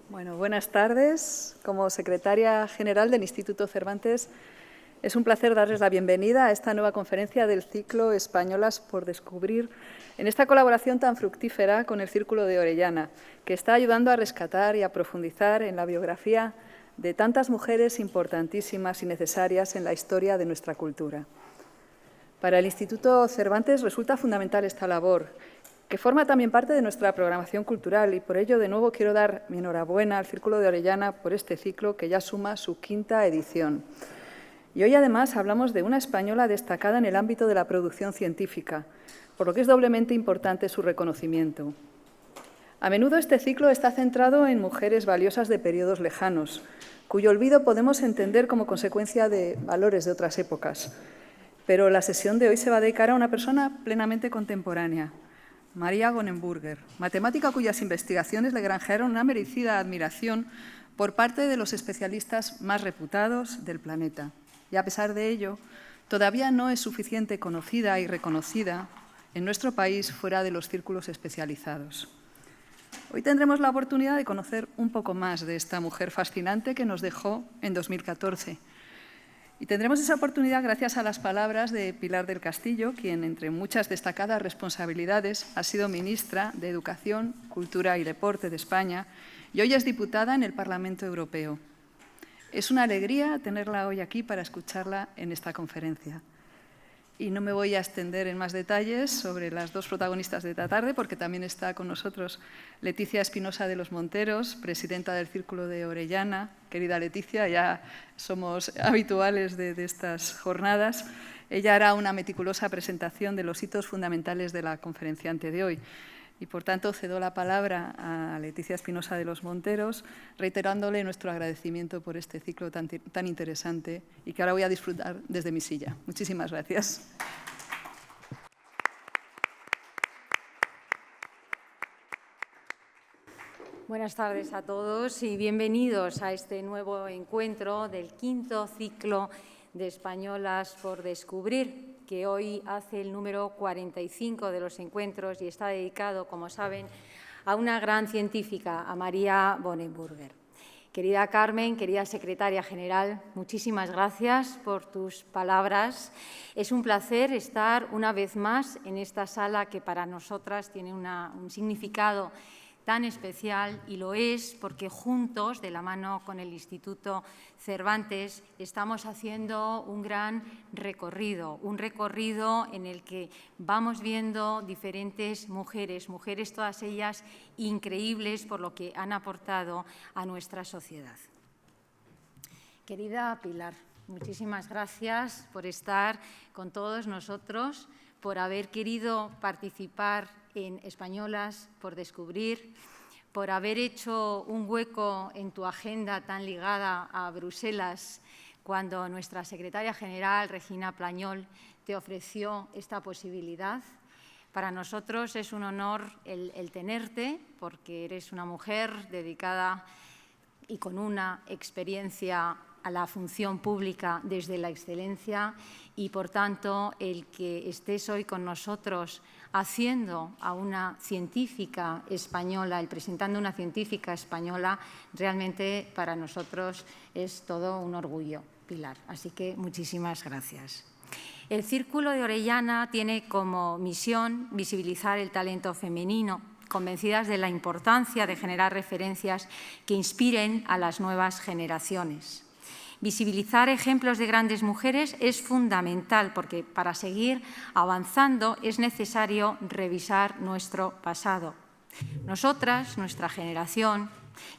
Bueno, buenas tardes. Como secretaria general del Instituto Cervantes, es un placer darles la bienvenida a esta nueva conferencia del ciclo Españolas por Descubrir, en esta colaboración tan fructífera con el Círculo de Orellana, que está ayudando a rescatar y a profundizar en la biografía de tantas mujeres importantísimas y necesarias en la historia de nuestra cultura. Para el Instituto Cervantes resulta fundamental esta labor, que forma también parte de nuestra programación cultural, y por ello de nuevo quiero dar mi enhorabuena al Círculo de Orellana por este ciclo que ya suma su 5ª edición. Y hoy además hablamos de una española destacada en el ámbito de la producción científica, por lo que es doblemente importante su reconocimiento. A menudo este ciclo está centrado en mujeres valiosas de periodos lejanos, cuyo olvido podemos entender como consecuencia de valores de otras épocas. Pero la sesión de hoy se va a dedicar a una persona plenamente contemporánea, María Gonenburger, matemática cuyas investigaciones le granjearon una merecida admiración por parte de los especialistas más reputados del planeta. Y a pesar de ello, todavía no es suficiente conocida y reconocida en nuestro país fuera de los círculos especializados. Hoy tendremos la oportunidad de conocer un poco más de esta mujer fascinante que nos dejó en 2014. Y tendremos esa oportunidad gracias a las palabras de Pilar del Castillo, quien, entre muchas destacadas responsabilidades, ha sido ministra de Educación, Cultura y Deporte de España y hoy es diputada en el Parlamento Europeo. Es una alegría tenerla hoy aquí para escucharla en esta conferencia. Y no me voy a extender en más detalles sobre las dos protagonistas de esta tarde, porque también está con nosotros Leticia Espinosa de los Monteros, presidenta del Círculo de Orellana. Querida Leticia, ya somos habituales de estas jornadas. Ella hará una meticulosa presentación de los hitos fundamentales de la conferenciante de hoy. Y, por tanto, cedo la palabra a Leticia Espinosa de los Monteros, reiterándole nuestro agradecimiento por este ciclo tan interesante y que ahora voy a disfrutar desde mi silla. Muchísimas gracias. Buenas tardes a todos y bienvenidos a este nuevo encuentro del 5º ciclo de Españolas por Descubrir, que hoy hace el número 45 de los encuentros y está dedicado, como saben, a una gran científica, a María Gonenburger. Querida Carmen, querida secretaria general, muchísimas gracias por tus palabras. Es un placer estar una vez más en esta sala que para nosotras tiene un significado tan especial, y lo es porque juntos, de la mano con el Instituto Cervantes, estamos haciendo un gran recorrido, en el que vamos viendo diferentes mujeres todas ellas increíbles por lo que han aportado a nuestra sociedad. Querida Pilar, muchísimas gracias por estar con todos nosotros, por haber querido participar en Españolas por Descubrir, por haber hecho un hueco en tu agenda tan ligada a Bruselas cuando nuestra secretaria general, Regina Plañol, te ofreció esta posibilidad. Para nosotros es un honor el tenerte, porque eres una mujer dedicada y con una experiencia a la función pública desde la excelencia, y, por tanto, el que estés hoy con nosotros haciendo a una científica española, presentando una científica española, realmente para nosotros es todo un orgullo, Pilar. Así que muchísimas gracias. El Círculo de Orellana tiene como misión visibilizar el talento femenino, convencidas de la importancia de generar referencias que inspiren a las nuevas generaciones. Visibilizar ejemplos de grandes mujeres es fundamental porque para seguir avanzando es necesario revisar nuestro pasado. Nosotras, nuestra generación,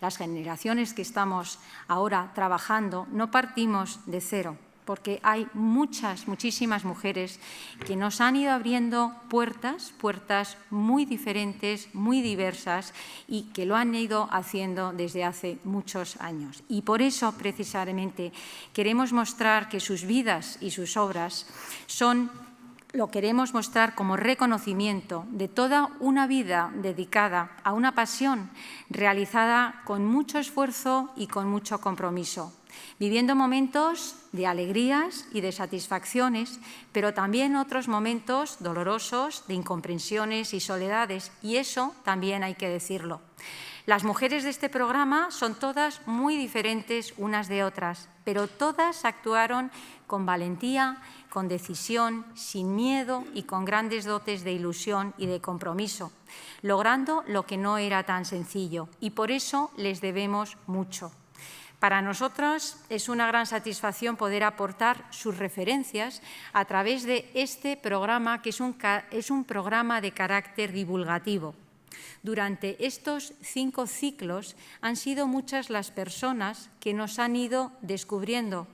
las generaciones que estamos ahora trabajando, no partimos de cero, porque hay muchísimas mujeres que nos han ido abriendo puertas muy diferentes, muy diversas, y que lo han ido haciendo desde hace muchos años. Y por eso, precisamente, queremos mostrar que sus vidas y sus obras lo queremos mostrar como reconocimiento de toda una vida dedicada a una pasión realizada con mucho esfuerzo y con mucho compromiso. viviendo momentos de alegrías y de satisfacciones, pero también otros momentos dolorosos, de incomprensiones y soledades, y eso también hay que decirlo. Las mujeres de este programa son todas muy diferentes unas de otras, pero todas actuaron con valentía, con decisión, sin miedo y con grandes dotes de ilusión y de compromiso, logrando lo que no era tan sencillo, y por eso les debemos mucho. Para nosotros es una gran satisfacción poder aportar sus referencias a través de este programa, que es un programa de carácter divulgativo. Durante estos 5 ciclos han sido muchas las personas que nos han ido descubriendo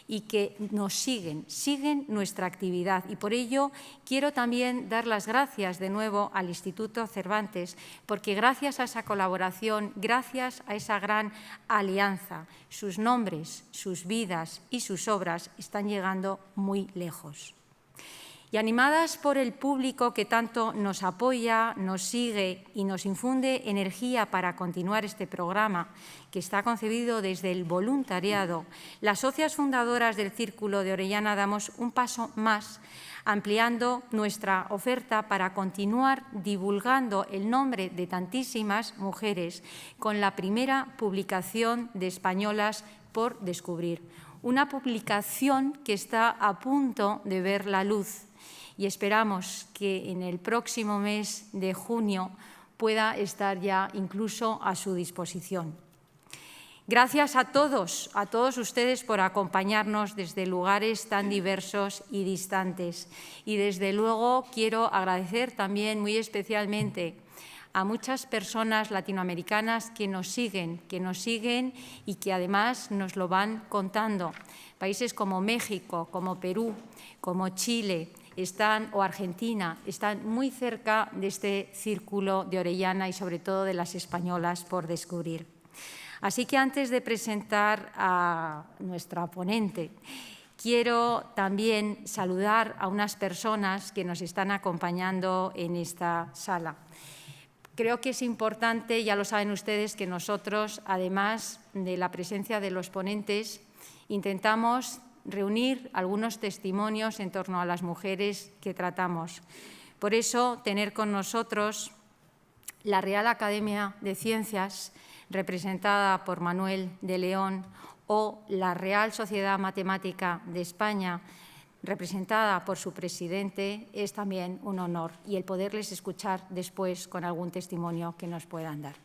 y que nos siguen nuestra actividad. Y por ello quiero también dar las gracias de nuevo al Instituto Cervantes, porque gracias a esa colaboración, gracias a esa gran alianza, sus nombres, sus vidas y sus obras están llegando muy lejos. Y animadas por el público que tanto nos apoya, nos sigue y nos infunde energía para continuar este programa, que está concebido desde el voluntariado, las socias fundadoras del Círculo de Orellana damos un paso más, ampliando nuestra oferta para continuar divulgando el nombre de tantísimas mujeres con la primera publicación de Españolas por descubrir. Una publicación que está a punto de ver la luz. Y esperamos que en el próximo mes de junio pueda estar ya incluso a su disposición. Gracias a todos ustedes por acompañarnos desde lugares tan diversos y distantes. Y desde luego quiero agradecer también muy especialmente a muchas personas latinoamericanas que nos siguen y que además nos lo van contando. Países como México, como Perú, como Chile, o Argentina, están muy cerca de este Círculo de Orellana y sobre todo de las españolas por descubrir. Así que antes de presentar a nuestra ponente, quiero también saludar a unas personas que nos están acompañando en esta sala. Creo que es importante, ya lo saben ustedes, que nosotros, además de la presencia de los ponentes, intentamos reunir algunos testimonios en torno a las mujeres que tratamos. Por eso, tener con nosotros la Real Academia de Ciencias, representada por Manuel de León, o la Real Sociedad Matemática de España, representada por su presidente, es también un honor, y el poderles escuchar después con algún testimonio que nos puedan dar.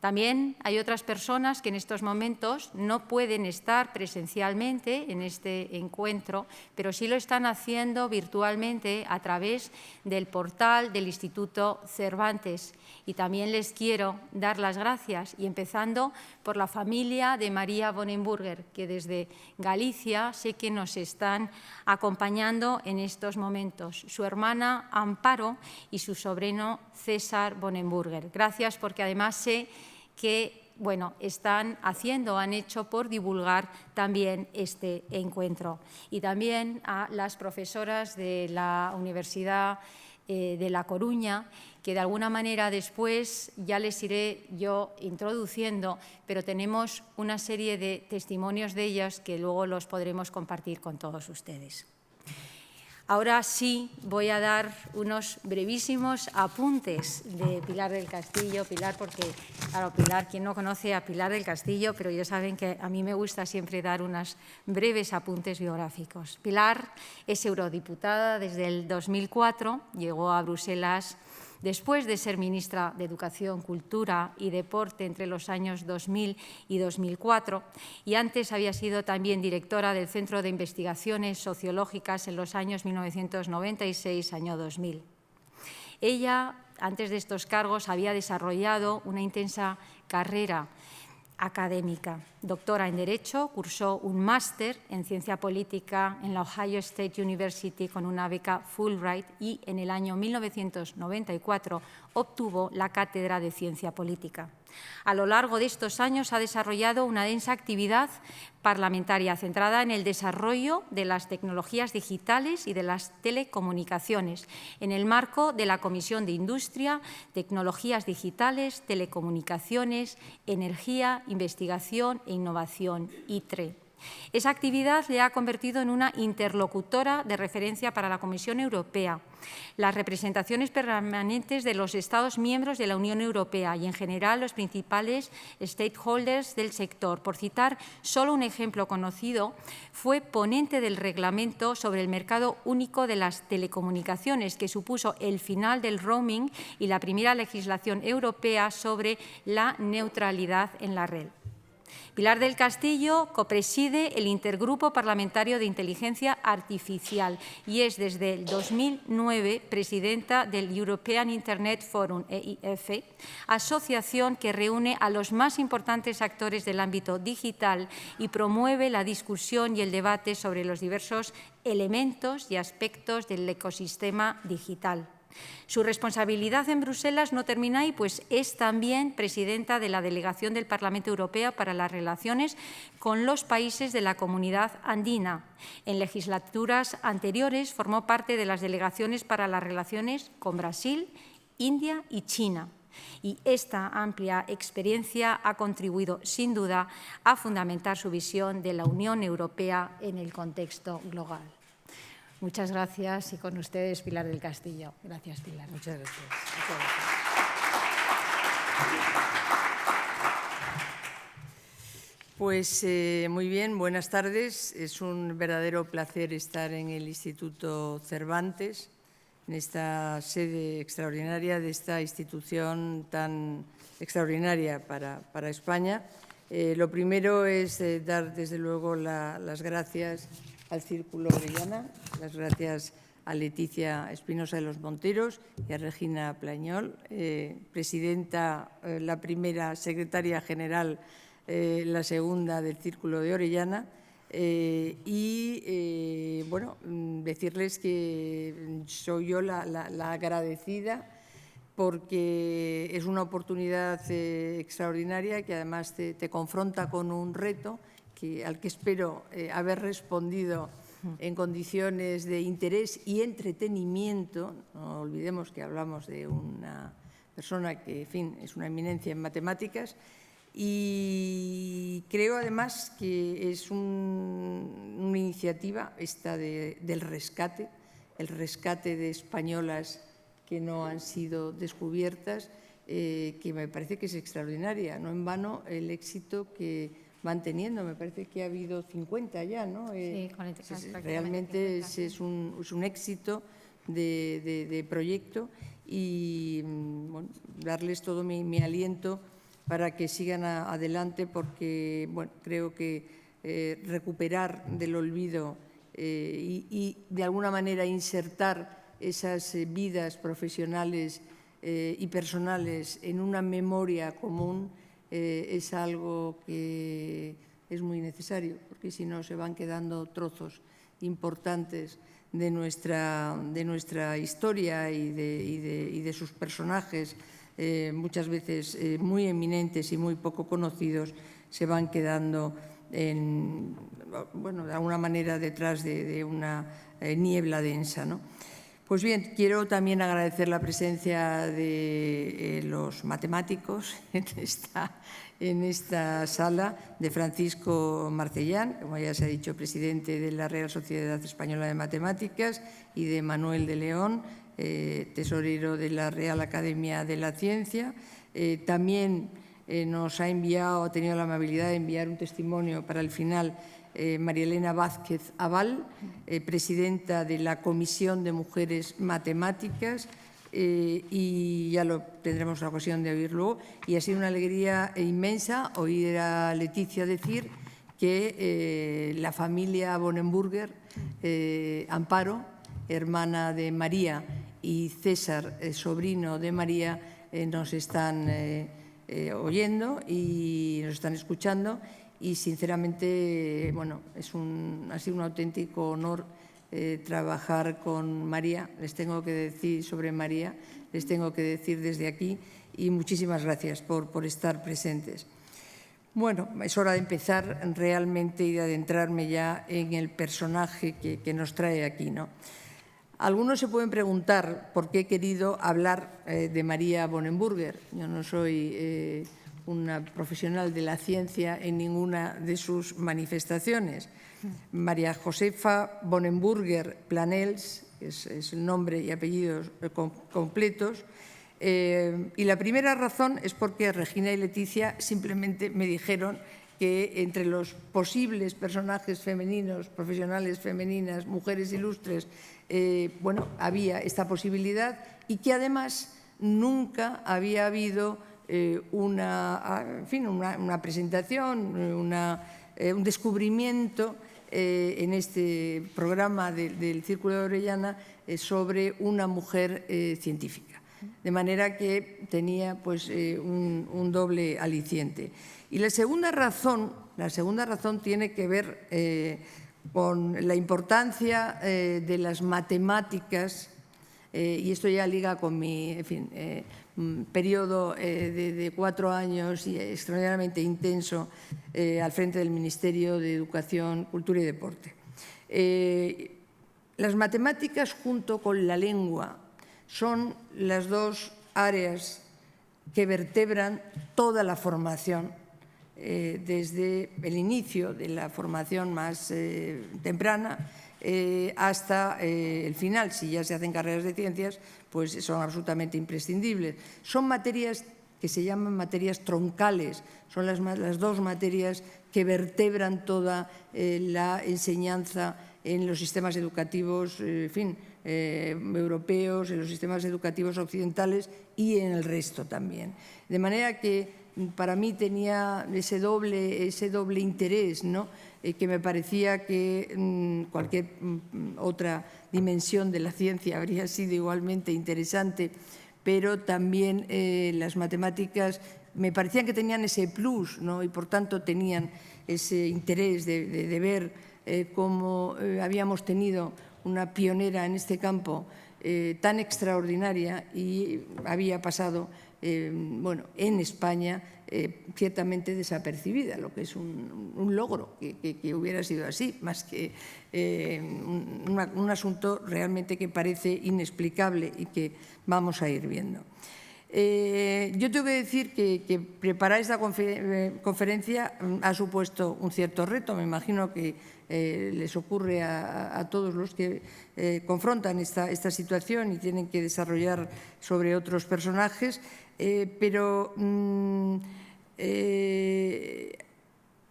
También hay otras personas que en estos momentos no pueden estar presencialmente en este encuentro, pero sí lo están haciendo virtualmente a través del portal del Instituto Cervantes. Y también les quiero dar las gracias, y empezando por la familia de María Bonenburger, que desde Galicia sé que nos están acompañando en estos momentos, su hermana Amparo y su sobrino César Bonenburger. Gracias, porque además sé que han hecho por divulgar también este encuentro. Y también a las profesoras de la Universidad de La Coruña, que de alguna manera después ya les iré yo introduciendo, pero tenemos una serie de testimonios de ellas que luego los podremos compartir con todos ustedes. Ahora sí voy a dar unos brevísimos apuntes de Pilar del Castillo. Pilar, porque, claro, Pilar, quien no conoce a Pilar del Castillo, pero ya saben que a mí me gusta siempre dar unos breves apuntes biográficos. Pilar es eurodiputada desde el 2004, llegó a Bruselas después de ser ministra de Educación, Cultura y Deporte entre los años 2000 y 2004, y antes había sido también directora del Centro de Investigaciones Sociológicas en los años 1996, año 2000. Ella, antes de estos cargos, había desarrollado una intensa carrera académica. Doctora en Derecho, cursó un máster en Ciencia Política en la Ohio State University con una beca Fulbright y en el año 1994 obtuvo la cátedra de Ciencia Política. A lo largo de estos años ha desarrollado una densa actividad parlamentaria centrada en el desarrollo de las tecnologías digitales y de las telecomunicaciones, en el marco de la Comisión de Industria, Tecnologías Digitales, Telecomunicaciones, Energía, Investigación, e Innovación, ITRE. Esa actividad le ha convertido en una interlocutora de referencia para la Comisión Europea, las representaciones permanentes de los Estados miembros de la Unión Europea y, en general, los principales stakeholders del sector. Por citar solo un ejemplo conocido, fue ponente del reglamento sobre el mercado único de las telecomunicaciones, que supuso el final del roaming y la primera legislación europea sobre la neutralidad en la red. Pilar del Castillo copreside el Intergrupo Parlamentario de Inteligencia Artificial y es desde el 2009 presidenta del European Internet Forum, EIF, asociación que reúne a los más importantes actores del ámbito digital y promueve la discusión y el debate sobre los diversos elementos y aspectos del ecosistema digital. Su responsabilidad en Bruselas no termina ahí, pues es también presidenta de la Delegación del Parlamento Europeo para las relaciones con los países de la Comunidad Andina. En legislaturas anteriores formó parte de las delegaciones para las relaciones con Brasil, India y China. Y esta amplia experiencia ha contribuido, sin duda, a fundamentar su visión de la Unión Europea en el contexto global. Muchas gracias y con ustedes Pilar del Castillo. Gracias, Pilar. Muchas gracias. Pues muy bien, buenas tardes. Es un verdadero placer estar en el Instituto Cervantes, en esta sede extraordinaria de esta institución tan extraordinaria para España. Lo primero es dar, desde luego, las gracias al Círculo Orellana, las gracias a Leticia Espinosa de los Monteros y a Regina Plañol, presidenta, la primera, secretaria general, la segunda del Círculo de Orellana, bueno, decirles que soy yo la agradecida porque es una oportunidad extraordinaria que además te confronta con un reto al que espero haber respondido en condiciones de interés y entretenimiento. No olvidemos que hablamos de una persona que, en fin, es una eminencia en matemáticas, y creo además que es una iniciativa esta del rescate, el rescate de españolas que no han sido descubiertas, que me parece que es extraordinaria. No en vano el éxito que van teniendo, me parece que ha habido 50 ya, ¿no? Sí, realmente es un éxito de proyecto y bueno, darles todo mi aliento para que sigan adelante, porque bueno, creo que recuperar del olvido y de alguna manera insertar esas vidas profesionales y personales en una memoria común es algo que es muy necesario, porque si no se van quedando trozos importantes de nuestra historia y de sus personajes, muchas veces muy eminentes y muy poco conocidos, se van quedando bueno, de alguna manera detrás de una niebla densa, ¿no? Pues bien, quiero también agradecer la presencia de los matemáticos en esta sala, de Francisco Marcellán, como ya se ha dicho, presidente de la Real Sociedad Española de Matemáticas, y de Manuel de León, tesorero de la Real Academia de la Ciencia. También nos ha tenido la amabilidad de enviar un testimonio para el final María Elena Vázquez Aval, presidenta de la Comisión de Mujeres Matemáticas, y ya lo tendremos la ocasión de oír luego. Y ha sido una alegría inmensa oír a Leticia decir que la familia Bonenburger, Amparo, hermana de María, y César, sobrino de María, nos están oyendo y nos están escuchando. Y sinceramente, bueno, ha sido un auténtico honor trabajar con María. Les tengo que decir sobre María, les tengo que decir desde aquí, y muchísimas gracias por estar presentes. Bueno, es hora de empezar realmente y de adentrarme ya en el personaje que nos trae aquí, ¿no? Algunos se pueden preguntar por qué he querido hablar de María Bonenburger. Yo no soy una profesional de la ciencia en ninguna de sus manifestaciones. María Josefa Bonenburger Planels, es el nombre y apellidos completos. Y la primera razón es porque Regina y Leticia simplemente me dijeron que entre los posibles personajes femeninos, profesionales femeninas, mujeres ilustres, bueno, había esta posibilidad y que además nunca había habido una presentación, un descubrimiento en este programa del Círculo de Orellana sobre una mujer científica. De manera que tenía pues, un doble aliciente. Y la segunda razón tiene que ver con la importancia de las matemáticas, y esto ya liga con mi periodo de 4 años y extraordinariamente intenso al frente del Ministerio de Educación, Cultura y Deporte. Las matemáticas junto con la lengua son las dos áreas que vertebran toda la formación, desde el inicio de la formación más temprana hasta el final. Si ya se hacen carreras de ciencias, pues son absolutamente imprescindibles. Son materias que se llaman materias troncales, son las dos materias que vertebran toda la enseñanza en los sistemas educativos, europeos, en los sistemas educativos occidentales y en el resto también. De manera que para mí tenía ese doble interés, ¿no? Que me parecía que cualquier otra dimensión de la ciencia habría sido igualmente interesante, pero también las matemáticas me parecían que tenían ese plus, ¿no? Y por tanto tenían ese interés de ver cómo habíamos tenido una pionera en este campo tan extraordinaria y había pasado en España ciertamente desapercibida, lo que es un logro que hubiera sido así, más que un asunto realmente que parece inexplicable y que vamos a ir viendo. Yo tengo que decir que preparar esta conferencia ha supuesto un cierto reto. Me imagino que les ocurre a todos los que confrontan esta situación y tienen que desarrollar sobre otros personajes, pero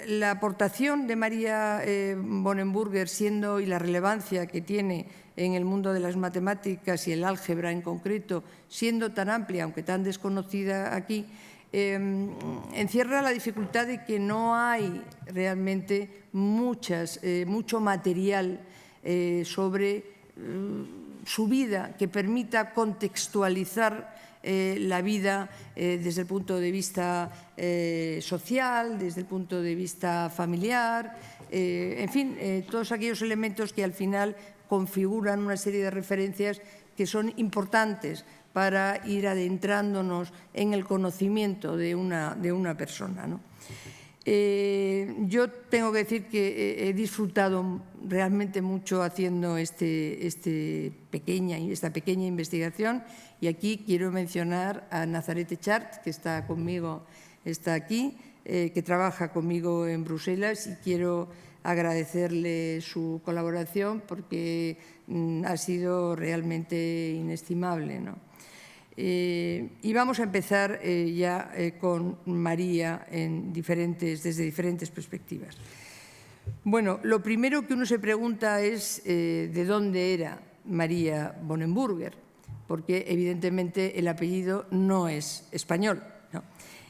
la aportación de María Bonenburger y la relevancia que tiene en el mundo de las matemáticas y el álgebra en concreto, siendo tan amplia, aunque tan desconocida aquí, encierra la dificultad de que no hay realmente mucho material sobre su vida que permita contextualizar la vida desde el punto de vista social, desde el punto de vista familiar, en fin, todos aquellos elementos que al final configuran una serie de referencias que son importantes para ir adentrándonos en el conocimiento de una persona, ¿no? Yo tengo que decir que he disfrutado realmente mucho haciendo esta pequeña investigación, y aquí quiero mencionar a Nazaret Echart, que está conmigo, está aquí, que trabaja conmigo en Bruselas, y quiero agradecerle su colaboración porque ha sido realmente inestimable, ¿no? Y vamos a empezar ya con María desde diferentes perspectivas. Bueno, lo primero que uno se pregunta es de dónde era María Bonenburger, porque evidentemente el apellido no es español, ¿no?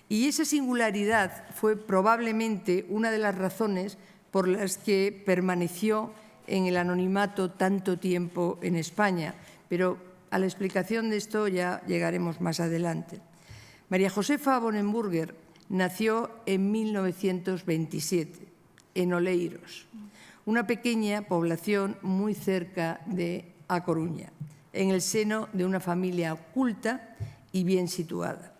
Y esa singularidad fue probablemente una de las razones por las que permaneció en el anonimato tanto tiempo en España, pero a la explicación de esto ya llegaremos más adelante. María Josefa Bonenburger nació en 1927 en Oleiros, una pequeña población muy cerca de A Coruña, en el seno de una familia culta y bien situada.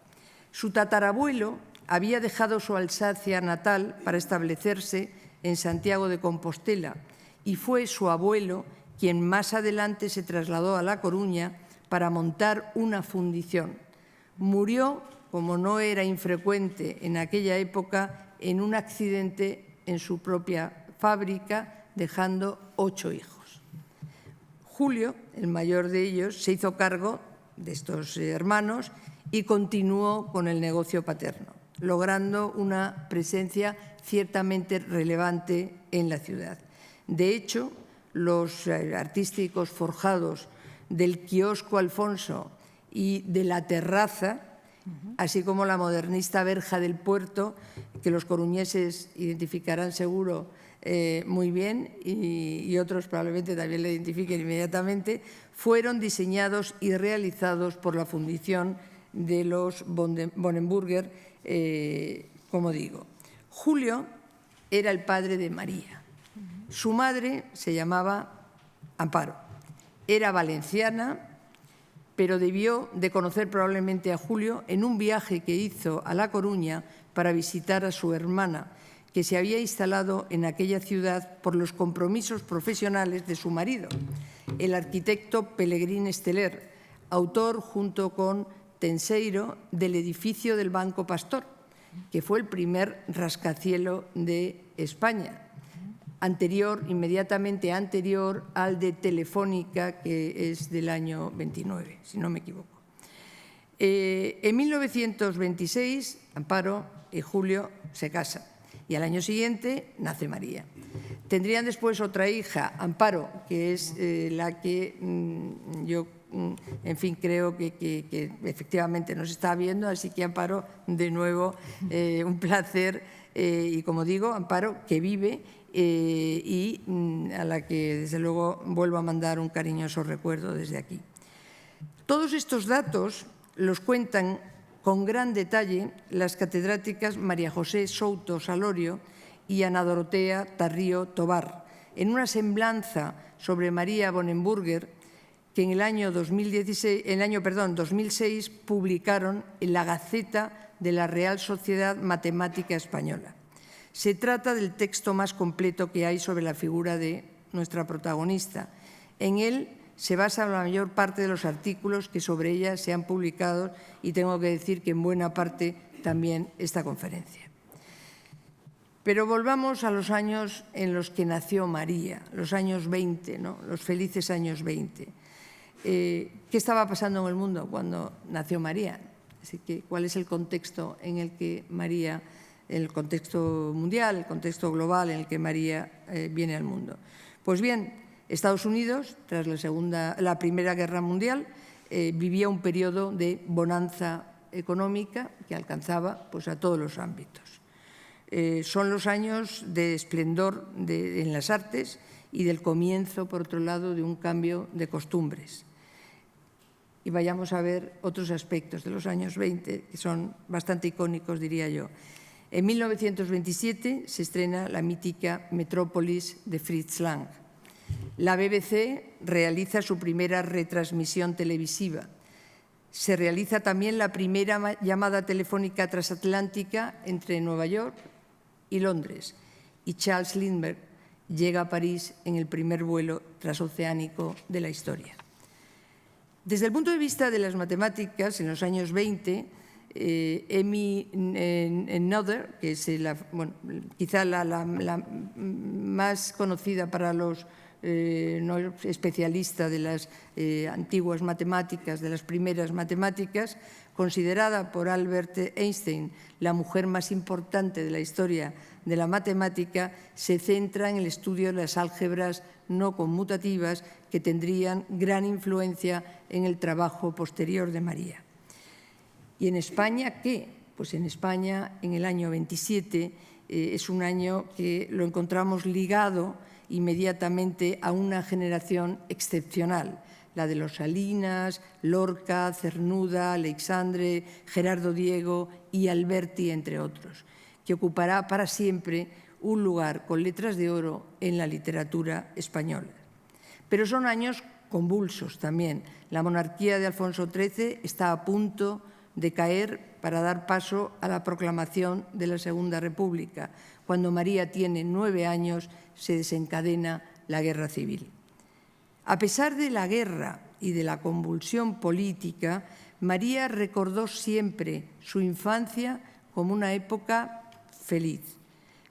Su tatarabuelo había dejado su Alsacia natal para establecerse en Santiago de Compostela, y fue su abuelo quien más adelante se trasladó a La Coruña para montar una fundición. Murió como no era infrecuente en aquella época, en un accidente en su propia fábrica, dejando 8 hijos. Julio, el mayor de ellos, se hizo cargo de estos hermanos y continuó con el negocio paterno, logrando una presencia ciertamente relevante en la ciudad. De hecho, los artísticos forjados del kiosco Alfonso y de la terraza, así como la modernista verja del puerto, que los coruñeses identificarán seguro muy bien y otros probablemente también le identifiquen inmediatamente, fueron diseñados y realizados por la fundición de los Bonenburger, como digo. Julio era el padre de María. Su madre se llamaba Amparo. Era valenciana, pero debió de conocer probablemente a Julio en un viaje que hizo a La Coruña para visitar a su hermana, que se había instalado en aquella ciudad por los compromisos profesionales de su marido, el arquitecto Pelegrín Esteller, autor junto con Tenseiro del edificio del Banco Pastor, que fue el primer rascacielos de España, inmediatamente anterior al de Telefónica, que es del año 29, si no me equivoco. En 1926, Amparo y Julio se casan y al año siguiente nace María. Tendrían después otra hija, Amparo, que es la que yo, en fin, creo que efectivamente nos está viendo, así que Amparo, de nuevo, un placer. Y como digo, Amparo, que vive y a la que desde luego vuelvo a mandar un cariñoso recuerdo desde aquí. Todos estos datos los cuentan con gran detalle las catedráticas María José Souto Salorio y Ana Dorotea Tarrío Tobar, en una semblanza sobre María Bonenburger que en el año 2006 publicaron en la Gaceta de la Real Sociedad Matemática Española. Se trata del texto más completo que hay sobre la figura de nuestra protagonista. En él se basa la mayor parte de los artículos que sobre ella se han publicado y tengo que decir que en buena parte también esta conferencia. Pero volvamos a los años en los que nació María, los años 20, ¿no? Los felices años 20. ¿Qué estaba pasando en el mundo cuando nació María? Así que, ¿cuál es el contexto en el que María, el contexto mundial, el contexto global en el que María viene al mundo? Pues bien, Estados Unidos, tras la Primera Guerra Mundial, vivía un periodo de bonanza económica que alcanzaba pues, a todos los ámbitos. Son los años de esplendor en las artes y del comienzo, por otro lado, de un cambio de costumbres. Y vayamos a ver otros aspectos de los años 20 que son bastante icónicos, diría yo. En 1927 se estrena la mítica Metrópolis de Fritz Lang. La BBC realiza su primera retransmisión televisiva. Se realiza también la primera llamada telefónica transatlántica entre Nueva York y Londres. Y Charles Lindbergh llega a París en el primer vuelo transoceánico de la historia. Desde el punto de vista de las matemáticas, en los años 20, Emmy Noether, que es quizá la más conocida para los no especialistas de las antiguas matemáticas, de las primeras matemáticas, considerada por Albert Einstein la mujer más importante de la historia de la matemática, se centra en el estudio de las álgebras no conmutativas que tendrían gran influencia en el trabajo posterior de María. ¿Y en España qué? Pues en España, en el año 27, es un año que lo encontramos ligado inmediatamente a una generación excepcional, la de los Salinas, Lorca, Cernuda, Aleixandre, Gerardo Diego y Alberti, entre otros, que ocupará para siempre un lugar con letras de oro en la literatura española. Pero son años convulsos también. La monarquía de Alfonso XIII está a punto de caer para dar paso a la proclamación de la Segunda República. Cuando María tiene 9 años, se desencadena la guerra civil. A pesar de la guerra y de la convulsión política, María recordó siempre su infancia como una época feliz.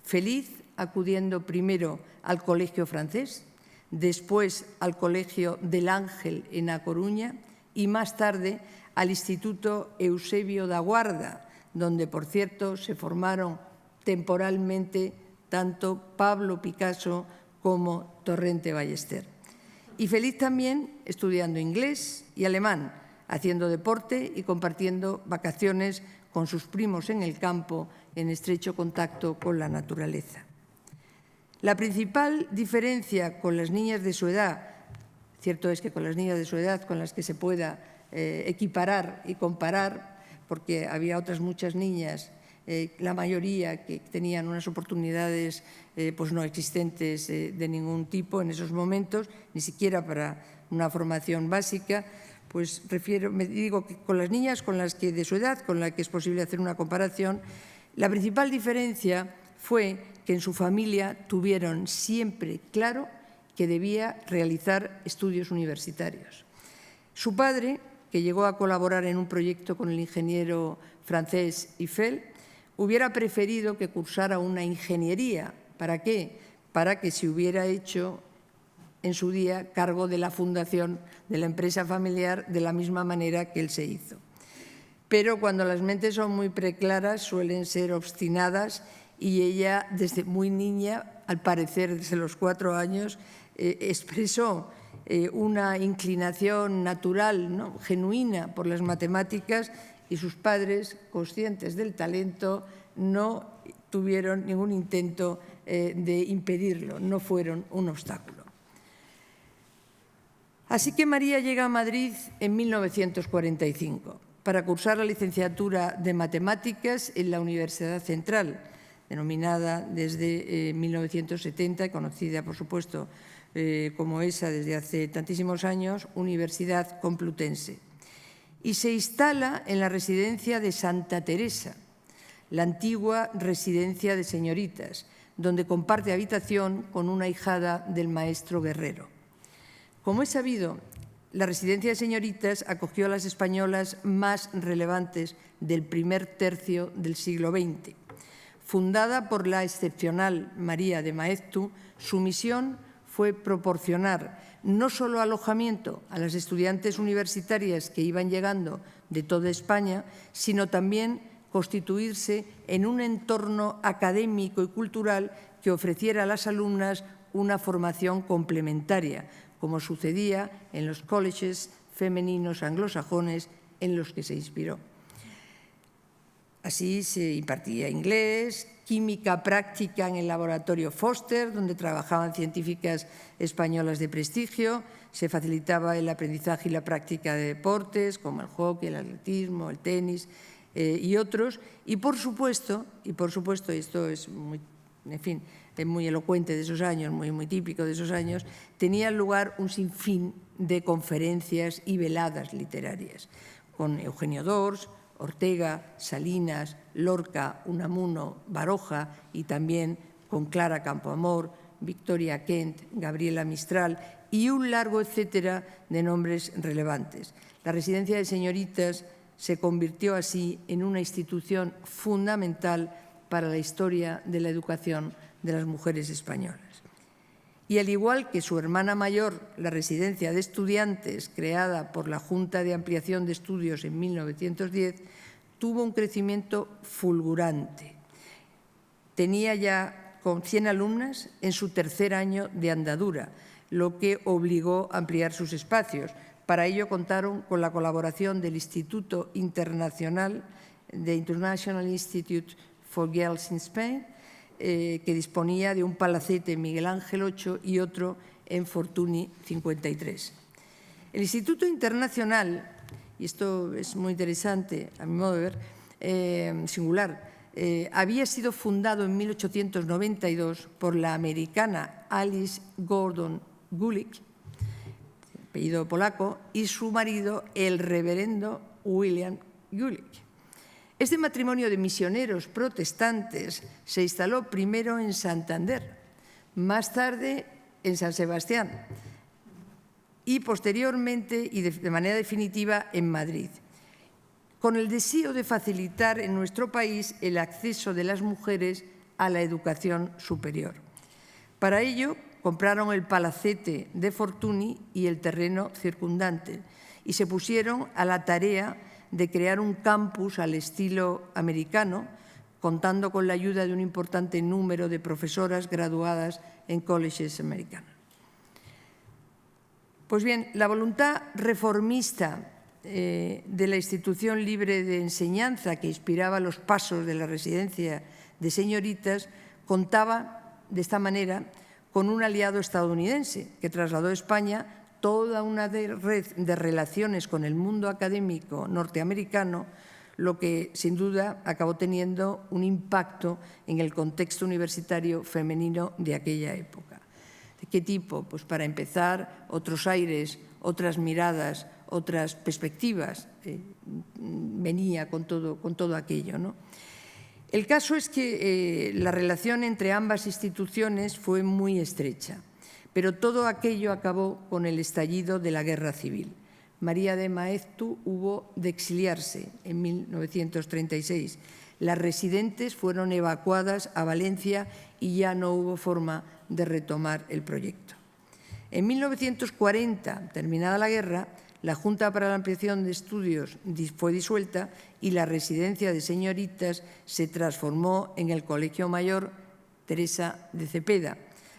Feliz acudiendo primero al Colegio Francés, después al Colegio del Ángel en A Coruña y más tarde al Instituto Eusebio da Guarda, donde, por cierto, se formaron temporalmente tanto Pablo Picasso como Torrente Ballester. Y feliz también estudiando inglés y alemán, haciendo deporte y compartiendo vacaciones con sus primos en el campo en estrecho contacto con la naturaleza. La principal diferencia con las niñas de su edad, cierto es que con las niñas de su edad con las que se pueda equiparar y comparar, porque había otras muchas niñas, la mayoría que tenían unas oportunidades pues no existentes de ningún tipo en esos momentos, ni siquiera para una formación básica, pues digo que con las niñas con las que de su edad, con las que es posible hacer una comparación, la principal diferencia fue que en su familia tuvieron siempre claro que debía realizar estudios universitarios. Su padre, que llegó a colaborar en un proyecto con el ingeniero francés Eiffel, hubiera preferido que cursara una ingeniería. ¿Para qué? Para que se hubiera hecho en su día cargo de la fundación de la empresa familiar de la misma manera que él se hizo. Pero cuando las mentes son muy preclaras suelen ser obstinadas y ella desde muy niña, al parecer desde los 4 años, expresó una inclinación natural, ¿no?, genuina por las matemáticas, y sus padres, conscientes del talento, no tuvieron ningún intento de impedirlo, no fueron un obstáculo. Así que María llega a Madrid en 1945 para cursar la licenciatura de Matemáticas en la Universidad Central, denominada desde 1970, conocida, por supuesto, como esa desde hace tantísimos años, Universidad Complutense. Y se instala en la residencia de Santa Teresa, la antigua residencia de señoritas, donde comparte habitación con una ahijada del maestro Guerrero. Como es sabido, la residencia de señoritas acogió a las españolas más relevantes del primer tercio del siglo XX. Fundada por la excepcional María de Maeztu, su misión fue proporcionar no solo alojamiento a las estudiantes universitarias que iban llegando de toda España, sino también constituirse en un entorno académico y cultural que ofreciera a las alumnas una formación complementaria, como sucedía en los colleges femeninos anglosajones en los que se inspiró. Así se impartía inglés, química práctica en el laboratorio Foster, donde trabajaban científicas españolas de prestigio, se facilitaba el aprendizaje y la práctica de deportes como el hockey, el atletismo, el tenis y otros. Y por supuesto, esto es muy, en fin, es muy elocuente de esos años, muy típico de esos años, tenía lugar un sinfín de conferencias y veladas literarias, con Eugenio d'Ors, Ortega, Salinas, Lorca, Unamuno, Baroja y también con Clara Campoamor, Victoria Kent, Gabriela Mistral y un largo etcétera de nombres relevantes. La residencia de señoritas se convirtió así en una institución fundamental para la historia de la educación de las mujeres españolas. Y al igual que su hermana mayor, la residencia de estudiantes, creada por la Junta de Ampliación de Estudios en 1910, tuvo un crecimiento fulgurante. Tenía ya con 100 alumnas en su tercer año de andadura, lo que obligó a ampliar sus espacios. Para ello contaron con la colaboración del Instituto Internacional, the International Institute for Girls in Spain, que disponía de un palacete en Miguel Ángel 8 y otro en Fortuny 53. El Instituto Internacional, y esto es muy interesante a mi modo de ver, singular, había sido fundado en 1892 por la americana Alice Gordon Gulick, apellido polaco, y su marido, el reverendo William Gulick. Este matrimonio de misioneros protestantes se instaló primero en Santander, más tarde en San Sebastián, y posteriormente y de manera definitiva en Madrid, con el deseo de facilitar en nuestro país el acceso de las mujeres a la educación superior. Para ello, compraron el palacete de Fortuny y el terreno circundante y se pusieron a la tarea de crear un campus al estilo americano, contando con la ayuda de un importante número de profesoras graduadas en colleges americanos. Pues bien, la voluntad reformista de la institución libre de enseñanza que inspiraba los pasos de la residencia de señoritas contaba de esta manera con un aliado estadounidense que trasladó a España toda una red de relaciones con el mundo académico norteamericano, lo que sin duda acabó teniendo un impacto en el contexto universitario femenino de aquella época. ¿De qué tipo? Pues para empezar, otros aires, otras miradas, otras perspectivas, venía con todo aquello, ¿no? El caso es que la relación entre ambas instituciones fue muy estrecha, pero todo aquello acabó con el estallido de la Guerra Civil. María de Maeztu hubo de exiliarse en 1936. Las residentes fueron evacuadas a Valencia y ya no hubo forma de retomar el proyecto. En 1940, terminada la guerra, la Junta para la Ampliación de Estudios fue disuelta y la residencia de señoritas se transformó en el Colegio Mayor Teresa de Cepeda.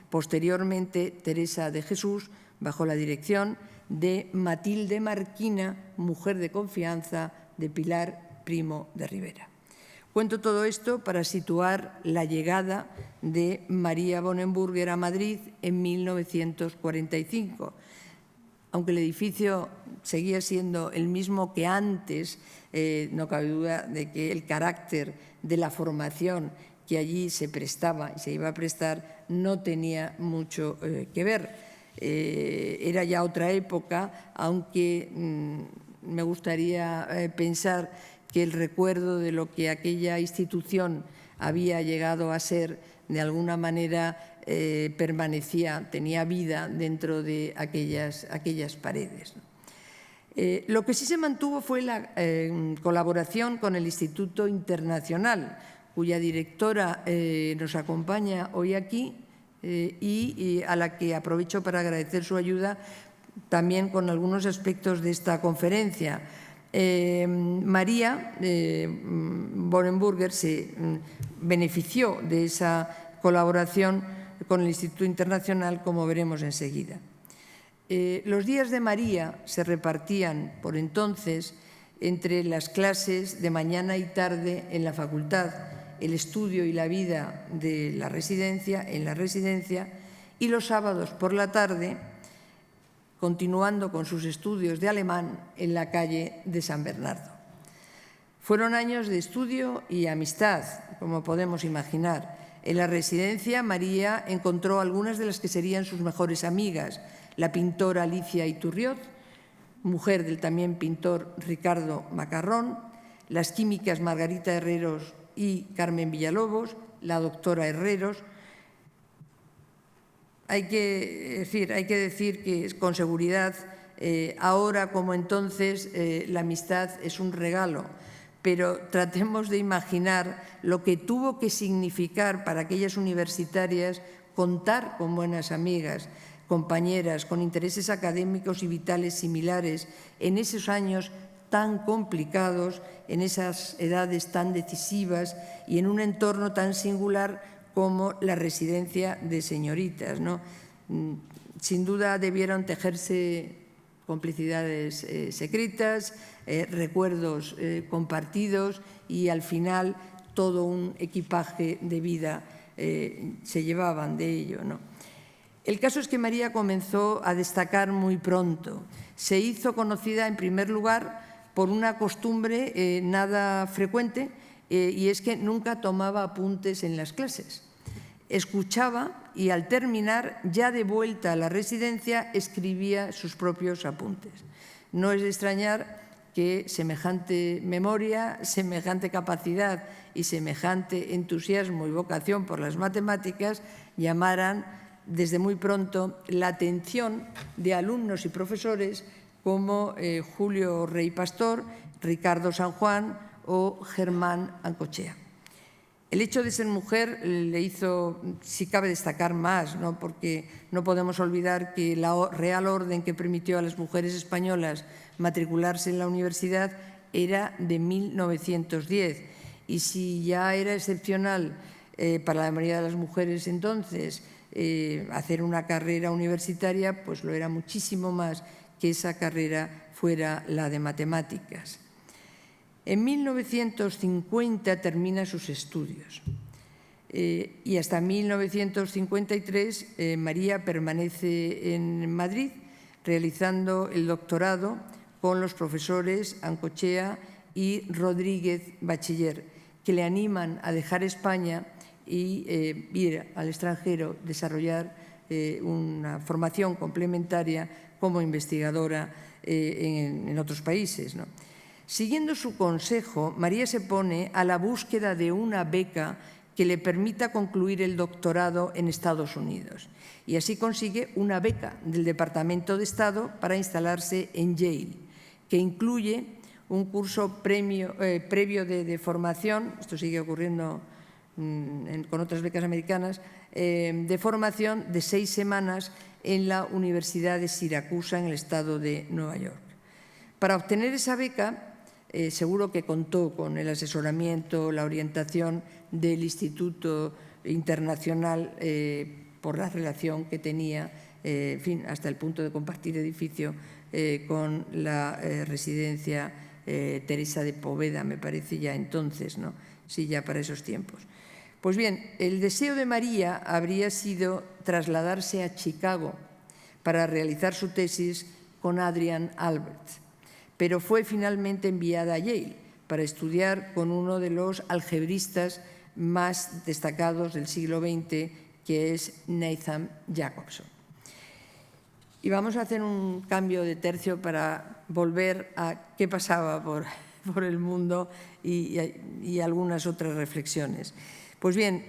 Posteriormente, Teresa de Jesús, bajo la dirección de Matilde Marquina, mujer de confianza de Pilar Primo de Rivera. Cuento todo esto para situar la llegada de María Bonenburger a Madrid en 1945. Aunque el edificio seguía siendo el mismo que antes, no cabe duda de que el carácter de la formación que allí se prestaba y se iba a prestar no tenía mucho que ver. Era ya otra época, aunque me gustaría pensar que el recuerdo de lo que aquella institución había llegado a ser, de alguna manera permanecía, tenía vida dentro de aquellas paredes. Lo que sí se mantuvo fue la colaboración con el Instituto Internacional, cuya directora nos acompaña hoy aquí y a la que aprovecho para agradecer su ayuda también con algunos aspectos de esta conferencia. María Bonenburger se benefició de esa colaboración con el Instituto Internacional, como veremos enseguida. Los días de María se repartían por entonces entre las clases de mañana y tarde en la facultad, el estudio y la vida de la residencia, en la residencia, y los sábados por la tarde, continuando con sus estudios de alemán en la calle de San Bernardo. Fueron años de estudio y amistad, como podemos imaginar. En la residencia, María encontró algunas de las que serían sus mejores amigas, la pintora Alicia Iturriot, mujer del también pintor Ricardo Macarrón, las químicas Margarita Herreros y Carmen Villalobos, la doctora Herreros. Hay que decir que con seguridad, ahora como entonces, la amistad es un regalo, pero tratemos de imaginar lo que tuvo que significar para aquellas universitarias contar con buenas amigas, compañeras, con intereses académicos y vitales similares en esos años tan complicados, en esas edades tan decisivas y en un entorno tan singular como la residencia de señoritas, ¿no? Sin duda debieron tejerse complicidades secretas, recuerdos compartidos y al final todo un equipaje de vida se llevaban de ello, ¿no? El caso es que María comenzó a destacar muy pronto. Se hizo conocida en primer lugar por una costumbre nada frecuente y es que nunca tomaba apuntes en las clases. Escuchaba y al terminar, ya de vuelta a la residencia, escribía sus propios apuntes. No es de extrañar que semejante memoria, semejante capacidad y semejante entusiasmo y vocación por las matemáticas llamaran desde muy pronto la atención de alumnos y profesores como Julio Rey Pastor, Ricardo San Juan o Germán Ancochea. El hecho de ser mujer le hizo, si cabe destacar más, ¿no? Porque no podemos olvidar que la Real Orden que permitió a las mujeres españolas matricularse en la universidad era de 1910. Y si ya era excepcional para la mayoría de las mujeres entonces hacer una carrera universitaria, pues lo era muchísimo más que esa carrera fuera la de matemáticas. En 1950 termina sus estudios y hasta 1953 María permanece en Madrid realizando el doctorado con los profesores Ancochea y Rodríguez Bachiller, que le animan a dejar España y ir al extranjero, desarrollar una formación complementaria como investigadora en otros países, ¿no? Siguiendo su consejo, María se pone a la búsqueda de una beca que le permita concluir el doctorado en Estados Unidos. Y así consigue una beca del Departamento de Estado para instalarse en Yale, que incluye un curso previo de formación, esto sigue ocurriendo con otras becas americanas, de formación de 6 semanas en la Universidad de Siracusa, en el estado de Nueva York. Para obtener esa beca, seguro que contó con el asesoramiento, la orientación del Instituto Internacional por la relación que tenía, en fin, hasta el punto de compartir edificio con la residencia Teresa de Poveda, me parece ya entonces, ¿no? Sí, ya para esos tiempos. Pues bien, el deseo de María habría sido trasladarse a Chicago para realizar su tesis con Adrian Albert, pero fue finalmente enviada a Yale para estudiar con uno de los algebristas más destacados del siglo XX, que es Nathan Jacobson. Y vamos a hacer un cambio de tercio para volver a qué pasaba por el mundo y algunas otras reflexiones. Pues bien,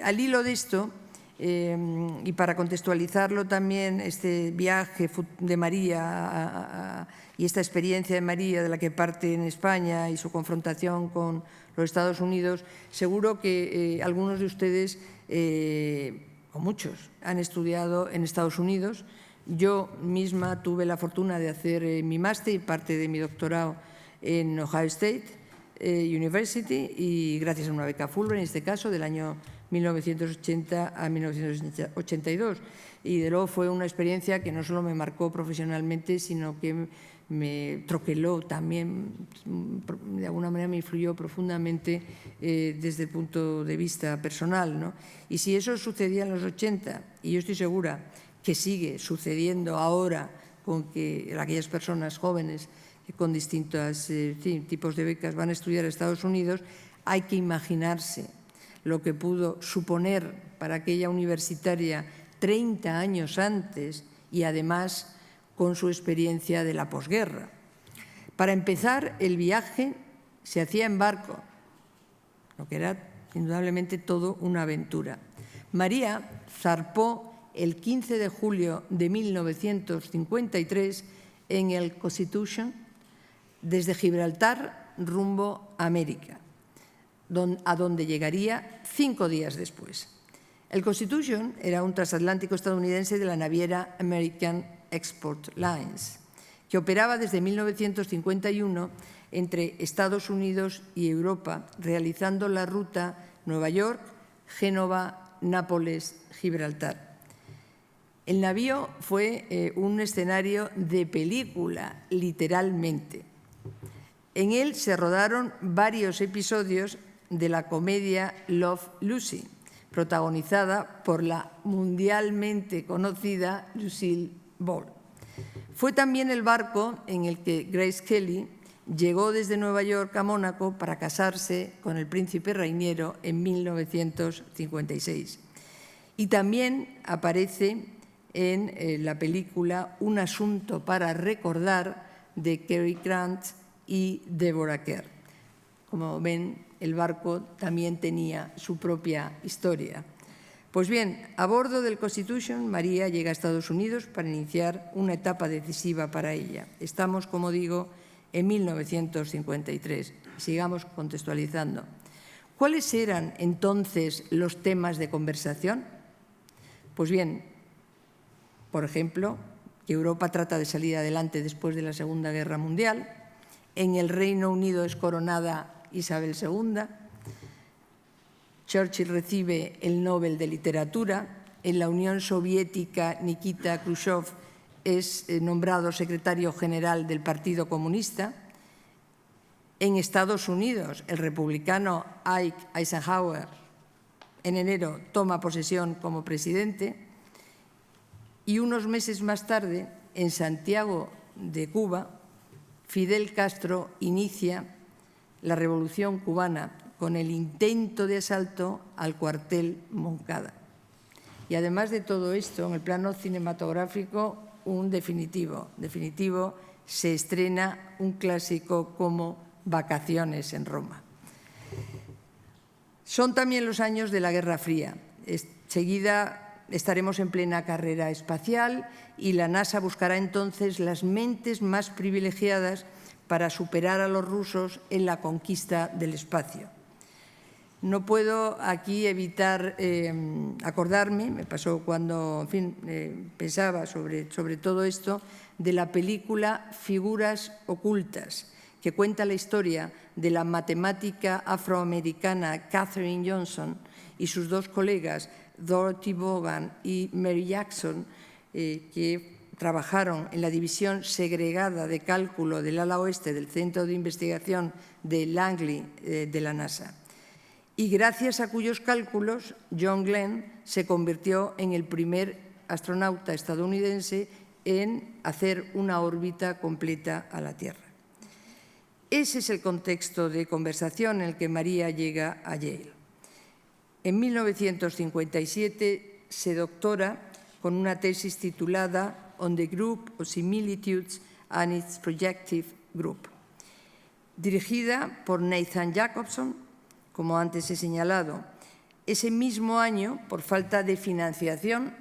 al hilo de esto, y para contextualizarlo también, este viaje de María y esta experiencia de María de la que parte en España y su confrontación con los Estados Unidos, seguro que algunos de ustedes, o muchos, han estudiado en Estados Unidos. Yo misma tuve la fortuna de hacer mi máster y parte de mi doctorado en Ohio State University, y gracias a una beca Fulbright, en este caso, del año 1980 a 1982. Y de luego fue una experiencia que no solo me marcó profesionalmente, sino que me troqueló también, de alguna manera me influyó profundamente desde el punto de vista personal, ¿no? Y si eso sucedía en los 80, y yo estoy segura que sigue sucediendo ahora con que aquellas personas jóvenes que con distintos tipos de becas van a estudiar a Estados Unidos, hay que imaginarse lo que pudo suponer para aquella universitaria 30 años antes y además con su experiencia de la posguerra. Para empezar, el viaje se hacía en barco, lo que era indudablemente todo una aventura. María zarpó el 15 de julio de 1953 en el Constitution desde Gibraltar rumbo a América, a donde llegaría 5 días después. El Constitution era un transatlántico estadounidense de la naviera American Export Lines, que operaba desde 1951 entre Estados Unidos y Europa, realizando la ruta Nueva York, Génova, Nápoles, Gibraltar. El navío fue un escenario de película, literalmente. En él se rodaron varios episodios de la comedia Love, Lucy, protagonizada por la mundialmente conocida Lucille Ball. Fue también el barco en el que Grace Kelly llegó desde Nueva York a Mónaco para casarse con el príncipe Rainiero en 1956. Y también aparece en la película Un asunto para recordar, de Cary Grant y Deborah Kerr. Como ven, el barco también tenía su propia historia. Pues bien, a bordo del Constitution, María llega a Estados Unidos para iniciar una etapa decisiva para ella. Estamos, como digo, en 1953. Sigamos contextualizando. ¿Cuáles eran entonces los temas de conversación? Pues bien, por ejemplo, que Europa trata de salir adelante después de la Segunda Guerra Mundial. En el Reino Unido es coronada Isabel II. Churchill recibe el Nobel de Literatura. En la Unión Soviética, Nikita Khrushchev es nombrado secretario general del Partido Comunista. En Estados Unidos, el republicano Ike Eisenhower en enero toma posesión como presidente. Y unos meses más tarde, en Santiago de Cuba, Fidel Castro inicia la Revolución Cubana con el intento de asalto al cuartel Moncada. Y además de todo esto, en el plano cinematográfico, un definitivo se estrena un clásico como Vacaciones en Roma. Son también los años de la Guerra Fría. Enseguida estaremos en plena carrera espacial y la NASA buscará entonces las mentes más privilegiadas para superar a los rusos en la conquista del espacio. No puedo aquí evitar acordarme, me pasó cuando pensaba sobre todo esto, de la película Figuras ocultas, que cuenta la historia de la matemática afroamericana Katherine Johnson y sus dos colegas, Dorothy Vaughan y Mary Jackson, que trabajaron en la división segregada de cálculo del ala oeste del Centro de Investigación de Langley de la NASA. Y gracias a cuyos cálculos, John Glenn se convirtió en el primer astronauta estadounidense en hacer una órbita completa a la Tierra. Ese es el contexto de conversación en el que María llega a Yale. En 1957 se doctora con una tesis titulada On the Group of Similitudes and its Projective Group, dirigida por Nathan Jacobson, como antes he señalado. Ese mismo año, por falta de financiación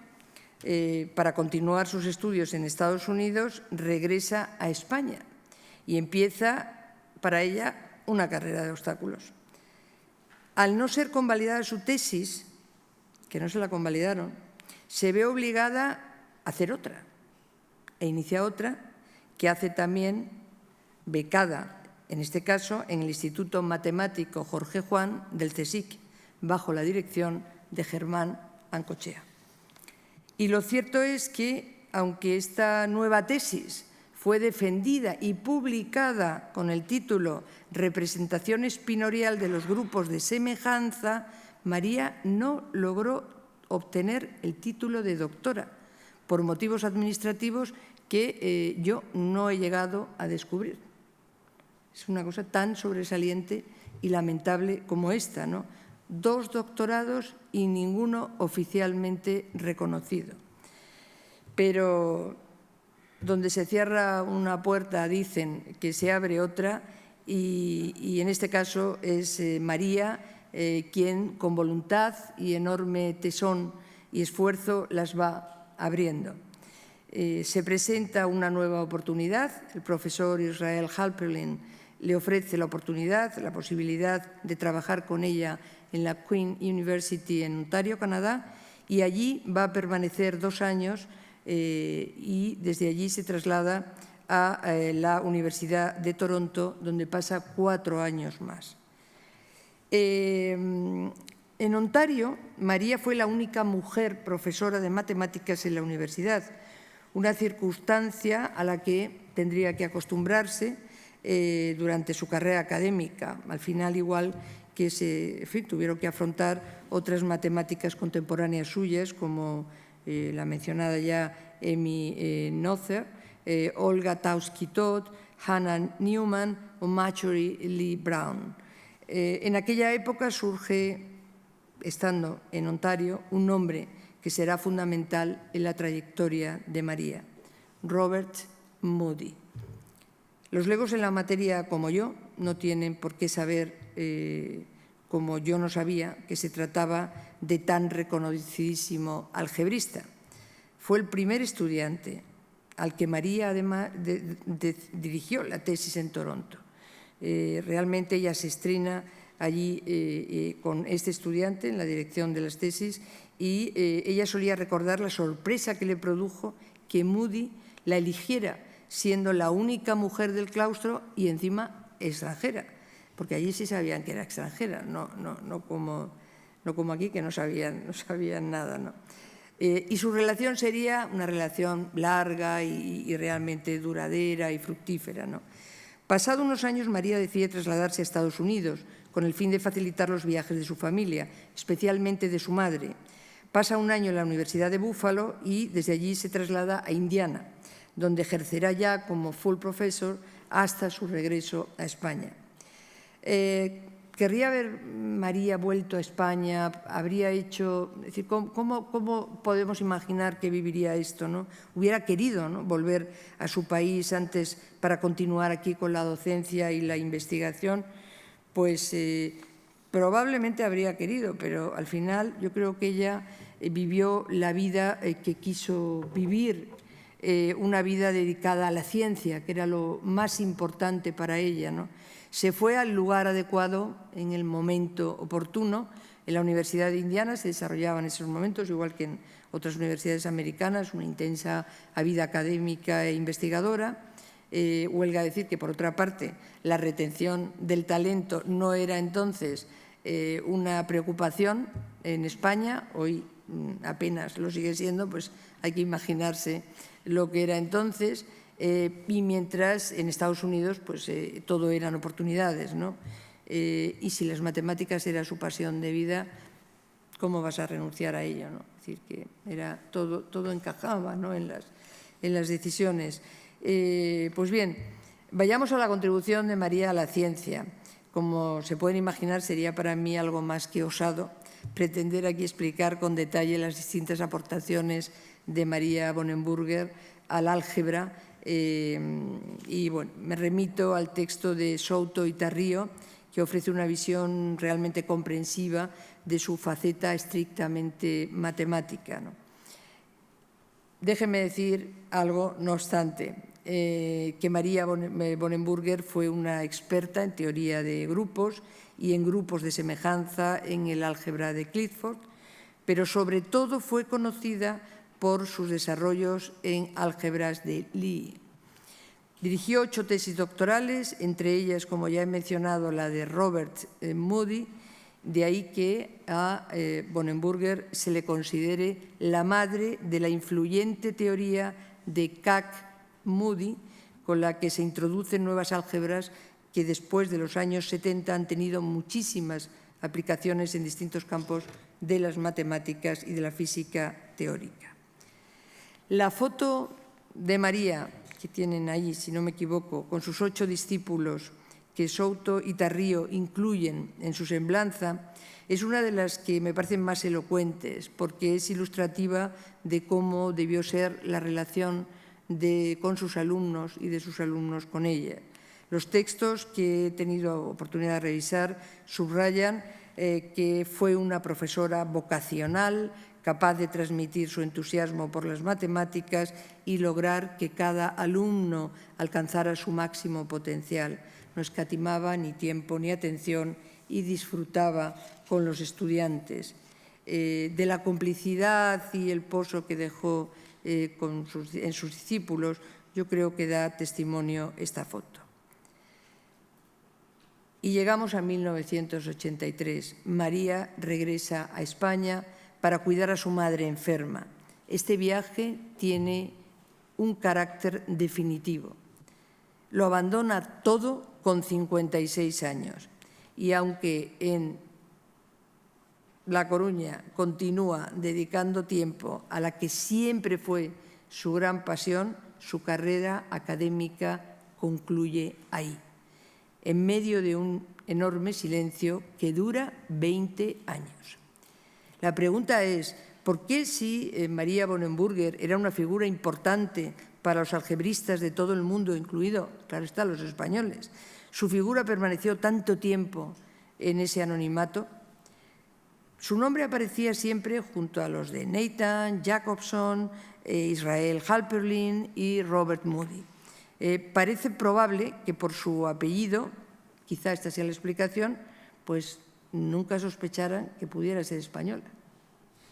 para continuar sus estudios en Estados Unidos, regresa a España y empieza para ella una carrera de obstáculos. Al no ser convalidada su tesis, que no se la convalidaron, se ve obligada a hacer otra e inicia otra que hace también becada, en este caso en el Instituto Matemático Jorge Juan del CSIC, bajo la dirección de Germán Ancochea. Y lo cierto es que, aunque esta nueva tesis fue defendida y publicada con el título Representación espinorial de los grupos de semejanza, María no logró obtener el título de doctora por motivos administrativos que yo no he llegado a descubrir. Es una cosa tan sobresaliente y lamentable como esta, ¿no? 2 doctorados y ninguno oficialmente reconocido. Pero donde se cierra una puerta dicen que se abre otra y en este caso es María quien con voluntad y enorme tesón y esfuerzo las va abriendo. Se presenta una nueva oportunidad. El profesor Israel Halperlin le ofrece la oportunidad, la posibilidad de trabajar con ella en la Queen University en Ontario, Canadá, y allí va a permanecer 2 años y desde allí se traslada a la Universidad de Toronto, donde pasa 4 años más. En Ontario, María fue la única mujer profesora de matemáticas en la universidad, una circunstancia a la que tendría que acostumbrarse durante su carrera académica. Al final, igual que tuvieron que afrontar otras matemáticas contemporáneas suyas, como la mencionada ya Emmy Noether, Olga Taussky-Todd, Hannah Newman o Marjorie Lee Brown. En aquella época surge, estando en Ontario, un nombre que será fundamental en la trayectoria de María, Robert Moody. Los legos en la materia, como yo, no tienen por qué saber como yo no sabía que se trataba de tan reconocidísimo algebrista. Fue el primer estudiante al que María, además, dirigió la tesis en Toronto. Realmente ella se estrena allí con este estudiante en la dirección de las tesis y ella solía recordar la sorpresa que le produjo que Moody la eligiera, siendo la única mujer del claustro y encima extranjera, porque allí sí sabían que era extranjera, no como aquí, que no sabían nada, ¿no? Y su relación sería una relación larga y realmente duradera y fructífera, ¿no? Pasado unos años, María decide trasladarse a Estados Unidos con el fin de facilitar los viajes de su familia, especialmente de su madre. Pasa un año en la Universidad de Buffalo y desde allí se traslada a Indiana, donde ejercerá ya como full professor hasta su regreso a España. ¿Querría haber María vuelto a España? ¿Habría hecho...? Es decir, ¿cómo podemos imaginar que viviría esto, ¿no? ¿Hubiera querido, ¿no?, volver a su país antes para continuar aquí con la docencia y la investigación? Pues probablemente habría querido, pero al final yo creo que ella vivió la vida que quiso vivir, una vida dedicada a la ciencia, que era lo más importante para ella, ¿no? Se fue al lugar adecuado en el momento oportuno. En la Universidad de Indiana se desarrollaba en esos momentos, igual que en otras universidades americanas, una intensa vida académica e investigadora. Huelga decir que, por otra parte, la retención del talento no era entonces una preocupación en España. Hoy apenas lo sigue siendo, pues hay que imaginarse lo que era entonces. Y mientras en Estados Unidos pues todo eran oportunidades, ¿no? Y si las matemáticas era su pasión de vida, ¿cómo vas a renunciar a ello, ¿no? Es decir, que era todo encajaba, ¿no?, en las decisiones. Pues bien, vayamos a la contribución de María a la ciencia. Como se pueden imaginar, sería para mí algo más que osado pretender aquí explicar con detalle las distintas aportaciones de María Bonenburger al álgebra. Y bueno, me remito al texto de Souto y Tarrío, que ofrece una visión realmente comprensiva de su faceta estrictamente matemática, ¿no? Déjenme decir algo, no obstante, que María Bonenburger fue una experta en teoría de grupos y en grupos de semejanza en el álgebra de Clifford, pero sobre todo fue conocida por sus desarrollos en álgebras de Lie. Dirigió 8 tesis doctorales, entre ellas, como ya he mencionado, la de Robert Moody, de ahí que a Bonenburger se le considere la madre de la influyente teoría de Kac-Moody, con la que se introducen nuevas álgebras que después de los años 70 han tenido muchísimas aplicaciones en distintos campos de las matemáticas y de la física teórica. La foto de María, que tienen ahí, si no me equivoco, con sus 8 discípulos que Souto y Tarrío incluyen en su semblanza, es una de las que me parecen más elocuentes, porque es ilustrativa de cómo debió ser la relación con sus alumnos y de sus alumnos con ella. Los textos que he tenido oportunidad de revisar subrayan que fue una profesora vocacional, capaz de transmitir su entusiasmo por las matemáticas y lograr que cada alumno alcanzara su máximo potencial. No escatimaba ni tiempo ni atención y disfrutaba con los estudiantes. De la complicidad y el pozo que dejó en sus discípulos, yo creo que da testimonio esta foto. Y llegamos a 1983. María regresa a España para cuidar a su madre enferma. Este viaje tiene un carácter definitivo. Lo abandona todo con 56 años. Y aunque en La Coruña continúa dedicando tiempo a la que siempre fue su gran pasión, su carrera académica concluye ahí, en medio de un enorme silencio que dura 20 años. La pregunta es, ¿por qué si María Bonenburger era una figura importante para los algebristas de todo el mundo, incluido, claro está, los españoles, su figura permaneció tanto tiempo en ese anonimato. Su nombre aparecía siempre junto a los de Nathan Jacobson, Israel Halperlin y Robert Moody. Parece probable que por su apellido, quizá esta sea la explicación, pues nunca sospecharan que pudiera ser española,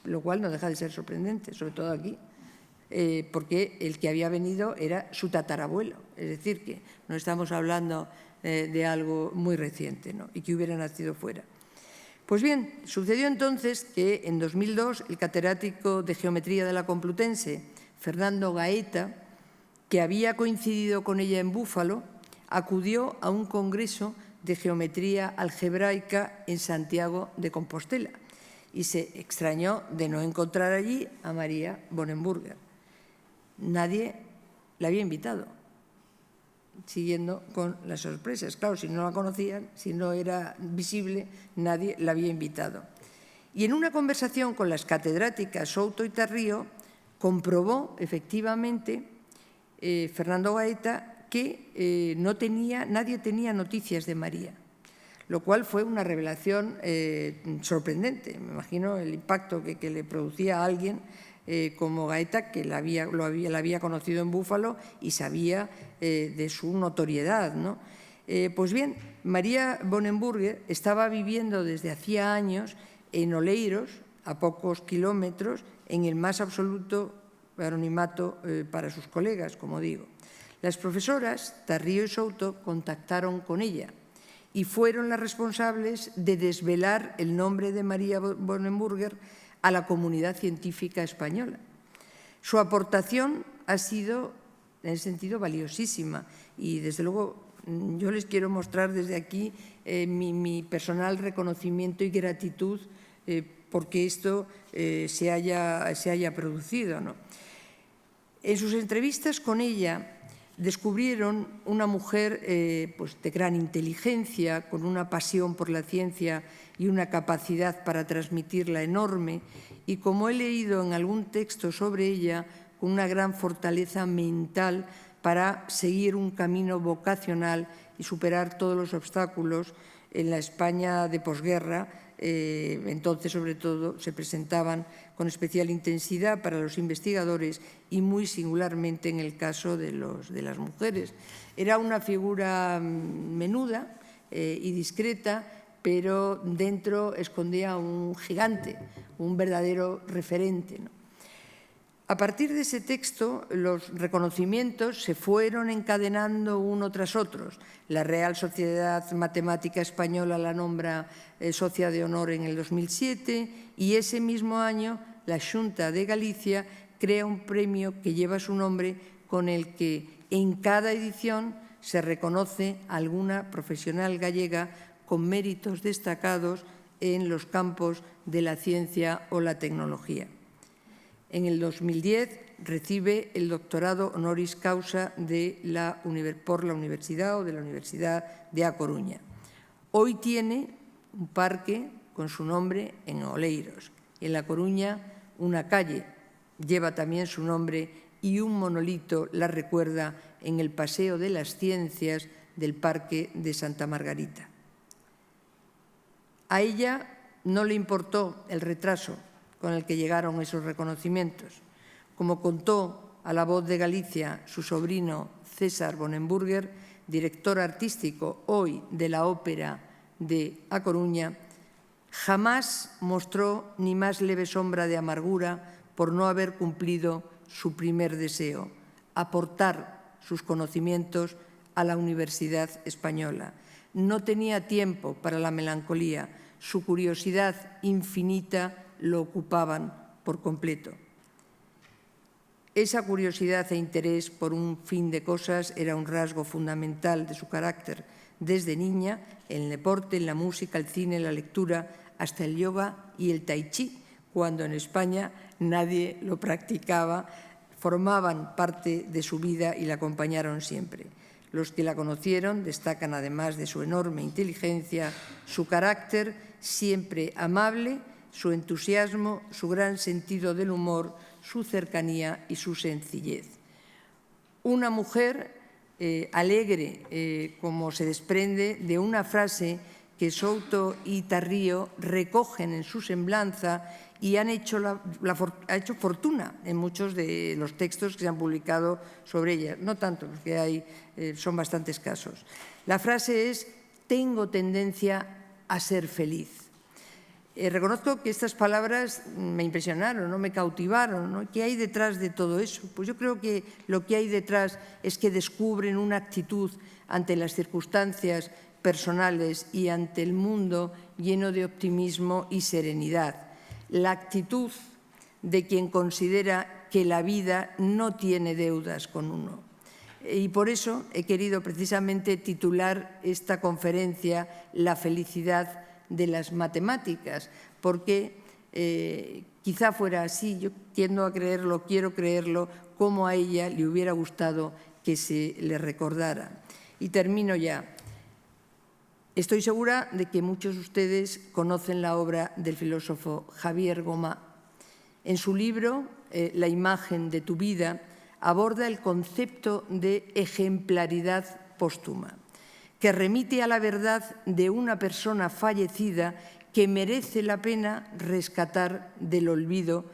lo cual no deja de ser sorprendente, sobre todo aquí, porque el que había venido era su tatarabuelo, es decir, que no estamos hablando de algo muy reciente, ¿no? Y que hubiera nacido fuera. Pues bien, sucedió entonces que en 2002 el catedrático de Geometría de la Complutense, Fernando Gaeta, que había coincidido con ella en Búfalo, acudió a un congreso de geometría algebraica en Santiago de Compostela y se extrañó de no encontrar allí a María Bonenburger. Nadie la había invitado, siguiendo con las sorpresas. Claro, si no la conocían, si no era visible, nadie la había invitado. Y en una conversación con las catedráticas Souto y Tarrío, comprobó efectivamente Fernando Gaeta que nadie tenía noticias de María, lo cual fue una revelación sorprendente. Me imagino el impacto que le producía a alguien como Gaeta, que la había conocido en Búfalo y sabía de su notoriedad, ¿no? Pues bien, María Bonenburger estaba viviendo desde hacía años en Oleiros, a pocos kilómetros, en el más absoluto anonimato para sus colegas, como digo. Las profesoras Tarrío y Souto contactaron con ella y fueron las responsables de desvelar el nombre de María Bonenburger a la comunidad científica española. Su aportación ha sido, en ese sentido, valiosísima y, desde luego, yo les quiero mostrar desde aquí mi personal reconocimiento y gratitud porque esto se haya producido, ¿no? En sus entrevistas con ella descubrieron una mujer pues, de gran inteligencia, con una pasión por la ciencia y una capacidad para transmitirla enorme, y como he leído en algún texto sobre ella, con una gran fortaleza mental para seguir un camino vocacional y superar todos los obstáculos en la España de posguerra. Entonces, sobre todo, se presentaban con especial intensidad para los investigadores y muy singularmente en el caso de las mujeres. Era una figura menuda y discreta, pero dentro escondía un gigante, un verdadero referente, ¿no? A partir de ese texto, los reconocimientos se fueron encadenando uno tras otro. La Real Sociedad Matemática Española la nombra socia de honor en el 2007 y ese mismo año la Xunta de Galicia crea un premio que lleva su nombre, con el que en cada edición se reconoce a alguna profesional gallega con méritos destacados en los campos de la ciencia o la tecnología. En el 2010 recibe el doctorado honoris causa por la Universidad de A Coruña. Hoy tiene un parque con su nombre en Oleiros. En La Coruña, una calle lleva también su nombre y un monolito la recuerda en el Paseo de las Ciencias del Parque de Santa Margarita. A ella no le importó el retraso con el que llegaron esos reconocimientos. Como contó a La Voz de Galicia su sobrino César Bonenburger, director artístico hoy de la Ópera de A Coruña, jamás mostró ni más leve sombra de amargura por no haber cumplido su primer deseo, aportar sus conocimientos a la Universidad Española. No tenía tiempo para la melancolía, su curiosidad infinita lo ocupaban por completo. Esa curiosidad e interés por un fin de cosas era un rasgo fundamental de su carácter desde niña, en el deporte, en la música, el cine, la lectura, hasta el yoga y el tai chi, cuando en España nadie lo practicaba, formaban parte de su vida y la acompañaron siempre. Los que la conocieron destacan, además de su enorme inteligencia, su carácter siempre amable, su entusiasmo, su gran sentido del humor, su cercanía y su sencillez. Una mujer alegre, como se desprende de una frase que Souto y Tarrío recogen en su semblanza y han hecho, ha hecho fortuna en muchos de los textos que se han publicado sobre ella. No tanto, porque hay, son bastante escasos. La frase es: tengo tendencia a ser feliz. Reconozco que estas palabras me impresionaron, ¿no? Me cautivaron, ¿no? ¿Qué hay detrás de todo eso? Pues yo creo que lo que hay detrás es que descubren una actitud ante las circunstancias personales y ante el mundo lleno de optimismo y serenidad. La actitud de quien considera que la vida no tiene deudas con uno. Y por eso he querido precisamente titular esta conferencia La felicidad de las matemáticas, porque quizá fuera así, yo tiendo a creerlo, quiero creerlo, como a ella le hubiera gustado que se le recordara. Y termino ya. Estoy segura de que muchos de ustedes conocen la obra del filósofo Javier Gomá. En su libro, La imagen de tu vida, aborda el concepto de ejemplaridad póstuma, que remite a la verdad de una persona fallecida que merece la pena rescatar del olvido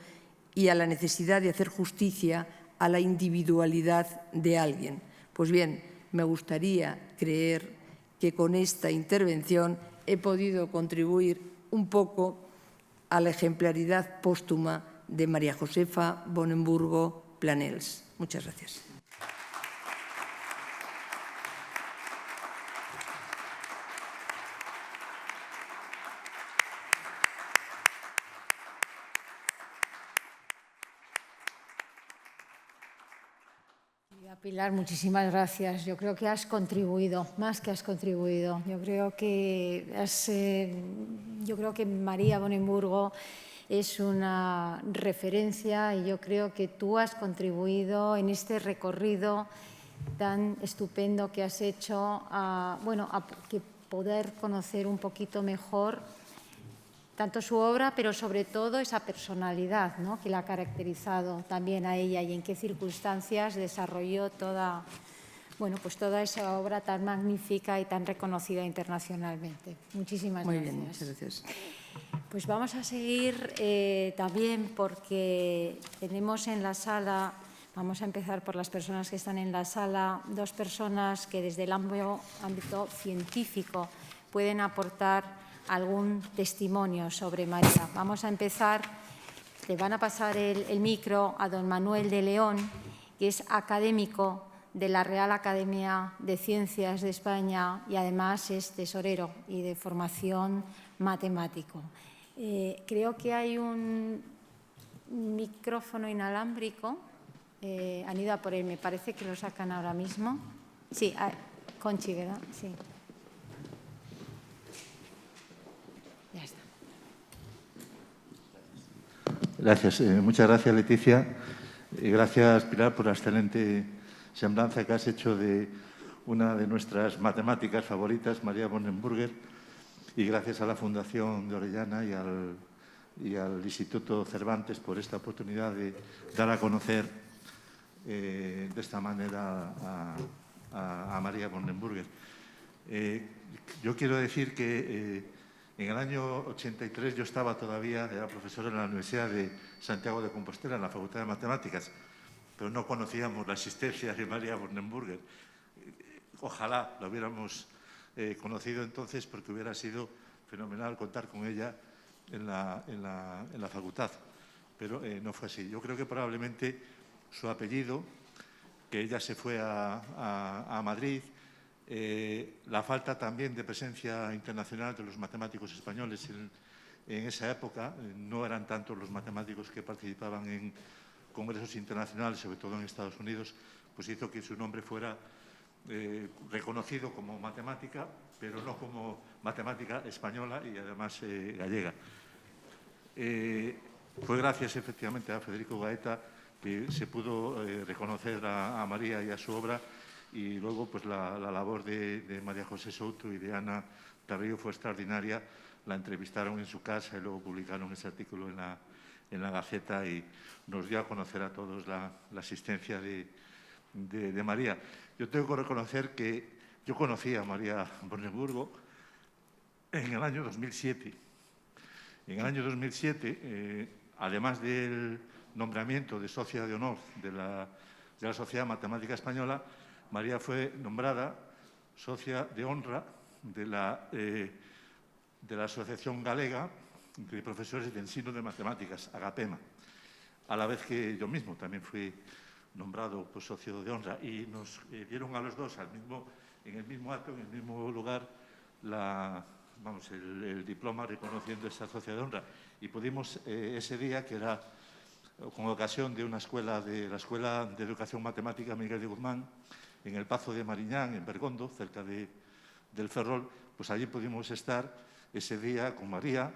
y a la necesidad de hacer justicia a la individualidad de alguien. Pues bien, me gustaría creer que con esta intervención he podido contribuir un poco a la ejemplaridad póstuma de María Josefa Bonenburgo Planells. Muchas gracias. Pilar, muchísimas gracias. Yo creo que has contribuido, más que has contribuido. Yo creo que María Bonenburgo es una referencia y yo creo que tú has contribuido en este recorrido tan estupendo que has hecho a poder conocer un poquito mejor tanto su obra, pero sobre todo esa personalidad, ¿no?, que la ha caracterizado también a ella y en qué circunstancias desarrolló toda esa obra tan magnífica y tan reconocida internacionalmente. Muchísimas gracias. Muy bien, muchas gracias. Pues vamos a seguir también porque tenemos en la sala, vamos a empezar por las personas que están en la sala, dos personas que desde el ámbito científico pueden aportar algún testimonio sobre María. Vamos a empezar, le van a pasar el micro a don Manuel de León, que es académico de la Real Academia de Ciencias de España y además es tesorero y de formación matemático. Creo que hay un micrófono inalámbrico. Han ido a por él, me parece que lo sacan ahora mismo. Sí, Conchi, ¿verdad? Sí. Ya está. Gracias. Muchas gracias, Leticia. Y gracias, Pilar, por la excelente semblanza que has hecho de una de nuestras matemáticas favoritas, María Bonenburger. Y gracias a la Fundación de Orellana y al Instituto Cervantes por esta oportunidad de dar a conocer de esta manera a María Bonenburger. Yo quiero decir que en el año 83 yo estaba todavía, era profesor en la Universidad de Santiago de Compostela, en la Facultad de Matemáticas, pero no conocíamos la existencia de María Bonenburger. Ojalá la hubiéramos conocido entonces, porque hubiera sido fenomenal contar con ella en la facultad, pero no fue así. Yo creo que probablemente su apellido, que ella se fue a Madrid, la falta también de presencia internacional de los matemáticos españoles en esa época, no eran tantos los matemáticos que participaban en congresos internacionales, sobre todo en Estados Unidos, pues hizo que su nombre fuera reconocido como matemática, pero no como matemática española y además gallega. Fue gracias efectivamente a Federico Gaeta que se pudo reconocer a María y a su obra, y luego pues la labor de María José Souto y de Ana Tarrío fue extraordinaria. La entrevistaron en su casa y luego publicaron ese artículo en la Gaceta y nos dio a conocer a todos la existencia de María. Yo tengo que reconocer que yo conocí a María Bonenburgo en el año 2007. En el año 2007, además del nombramiento de socia de honor de la Sociedad Matemática Española, María fue nombrada socia de honra de la Asociación Galega de Profesores de Ensino de Matemáticas, AGAPEMA, a la vez que yo mismo también fui nombrado pues, socio de honra, y nos dieron a los dos en el mismo acto, en el mismo lugar, el diploma reconociendo esa sociedad de honra. Y pudimos ese día, que era con ocasión de la Escuela de Educación Matemática Miguel de Guzmán, en el Pazo de Mariñán, en Bergondo, cerca del Ferrol, pues allí pudimos estar ese día con María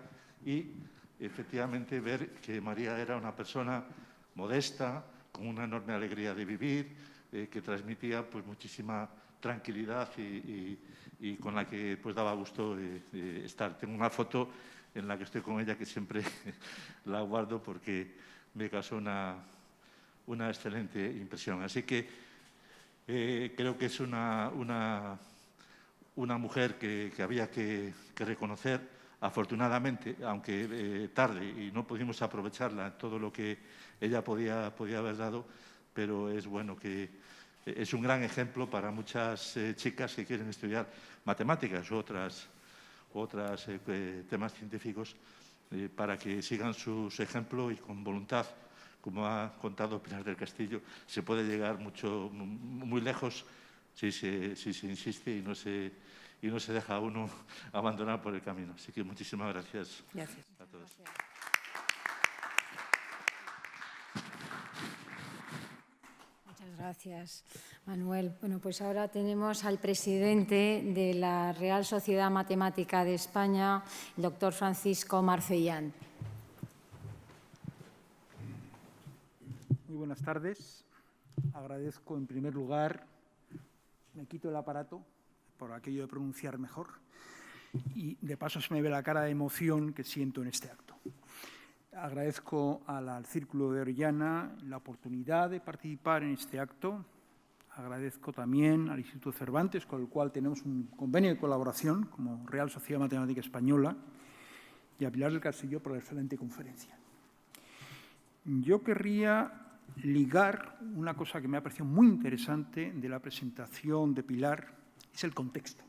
y efectivamente ver que María era una persona modesta, con una enorme alegría de vivir, que transmitía pues muchísima tranquilidad y con la que pues daba gusto estar. Tengo una foto en la que estoy con ella que siempre la guardo porque me causó una excelente impresión. Así que creo que es una mujer que había que reconocer. Afortunadamente, aunque tarde y no pudimos aprovecharla todo lo que ella podía haber dado, pero es bueno que es un gran ejemplo para muchas chicas que quieren estudiar matemáticas u otros temas científicos, para que sigan su ejemplo y con voluntad, como ha contado Pilar del Castillo, se puede llegar muy lejos si se insiste y no se deja a uno abandonar por el camino. Así que muchísimas gracias. Gracias A todos. Muchas gracias, Manuel. Bueno, pues ahora tenemos al presidente de la Real Sociedad Matemática de España, el doctor Francisco Marcellán. Muy buenas tardes. Agradezco en primer lugar, me quito el aparato por aquello de pronunciar mejor y de paso se me ve la cara de emoción que siento en este acto. Agradezco al Círculo de Orellana la oportunidad de participar en este acto. Agradezco también al Instituto Cervantes, con el cual tenemos un convenio de colaboración como Real Sociedad Matemática Española, y a Pilar del Castillo por la excelente conferencia. Yo querría ligar una cosa que me ha parecido muy interesante de la presentación de Pilar, es el contexto.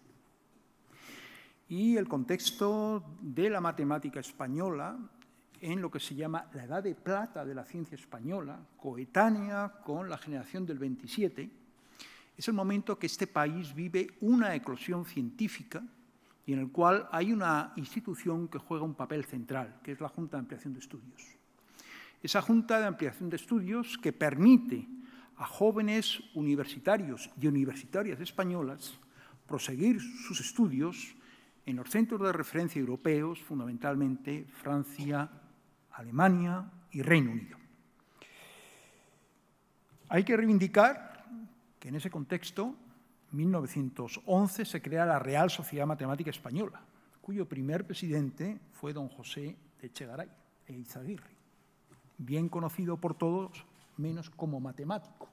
Y el contexto de la matemática española en lo que se llama la edad de plata de la ciencia española, coetánea con la generación del 27, es el momento que este país vive una eclosión científica y en el cual hay una institución que juega un papel central, que es la Junta de Ampliación de Estudios. Esa Junta de Ampliación de Estudios que permite a jóvenes universitarios y universitarias españolas proseguir sus estudios en los centros de referencia europeos, fundamentalmente Francia, Alemania y Reino Unido. Hay que reivindicar que en ese contexto, en 1911, se crea la Real Sociedad Matemática Española, cuyo primer presidente fue don José de Echegaray e Izaguirre, bien conocido por todos, menos como matemático,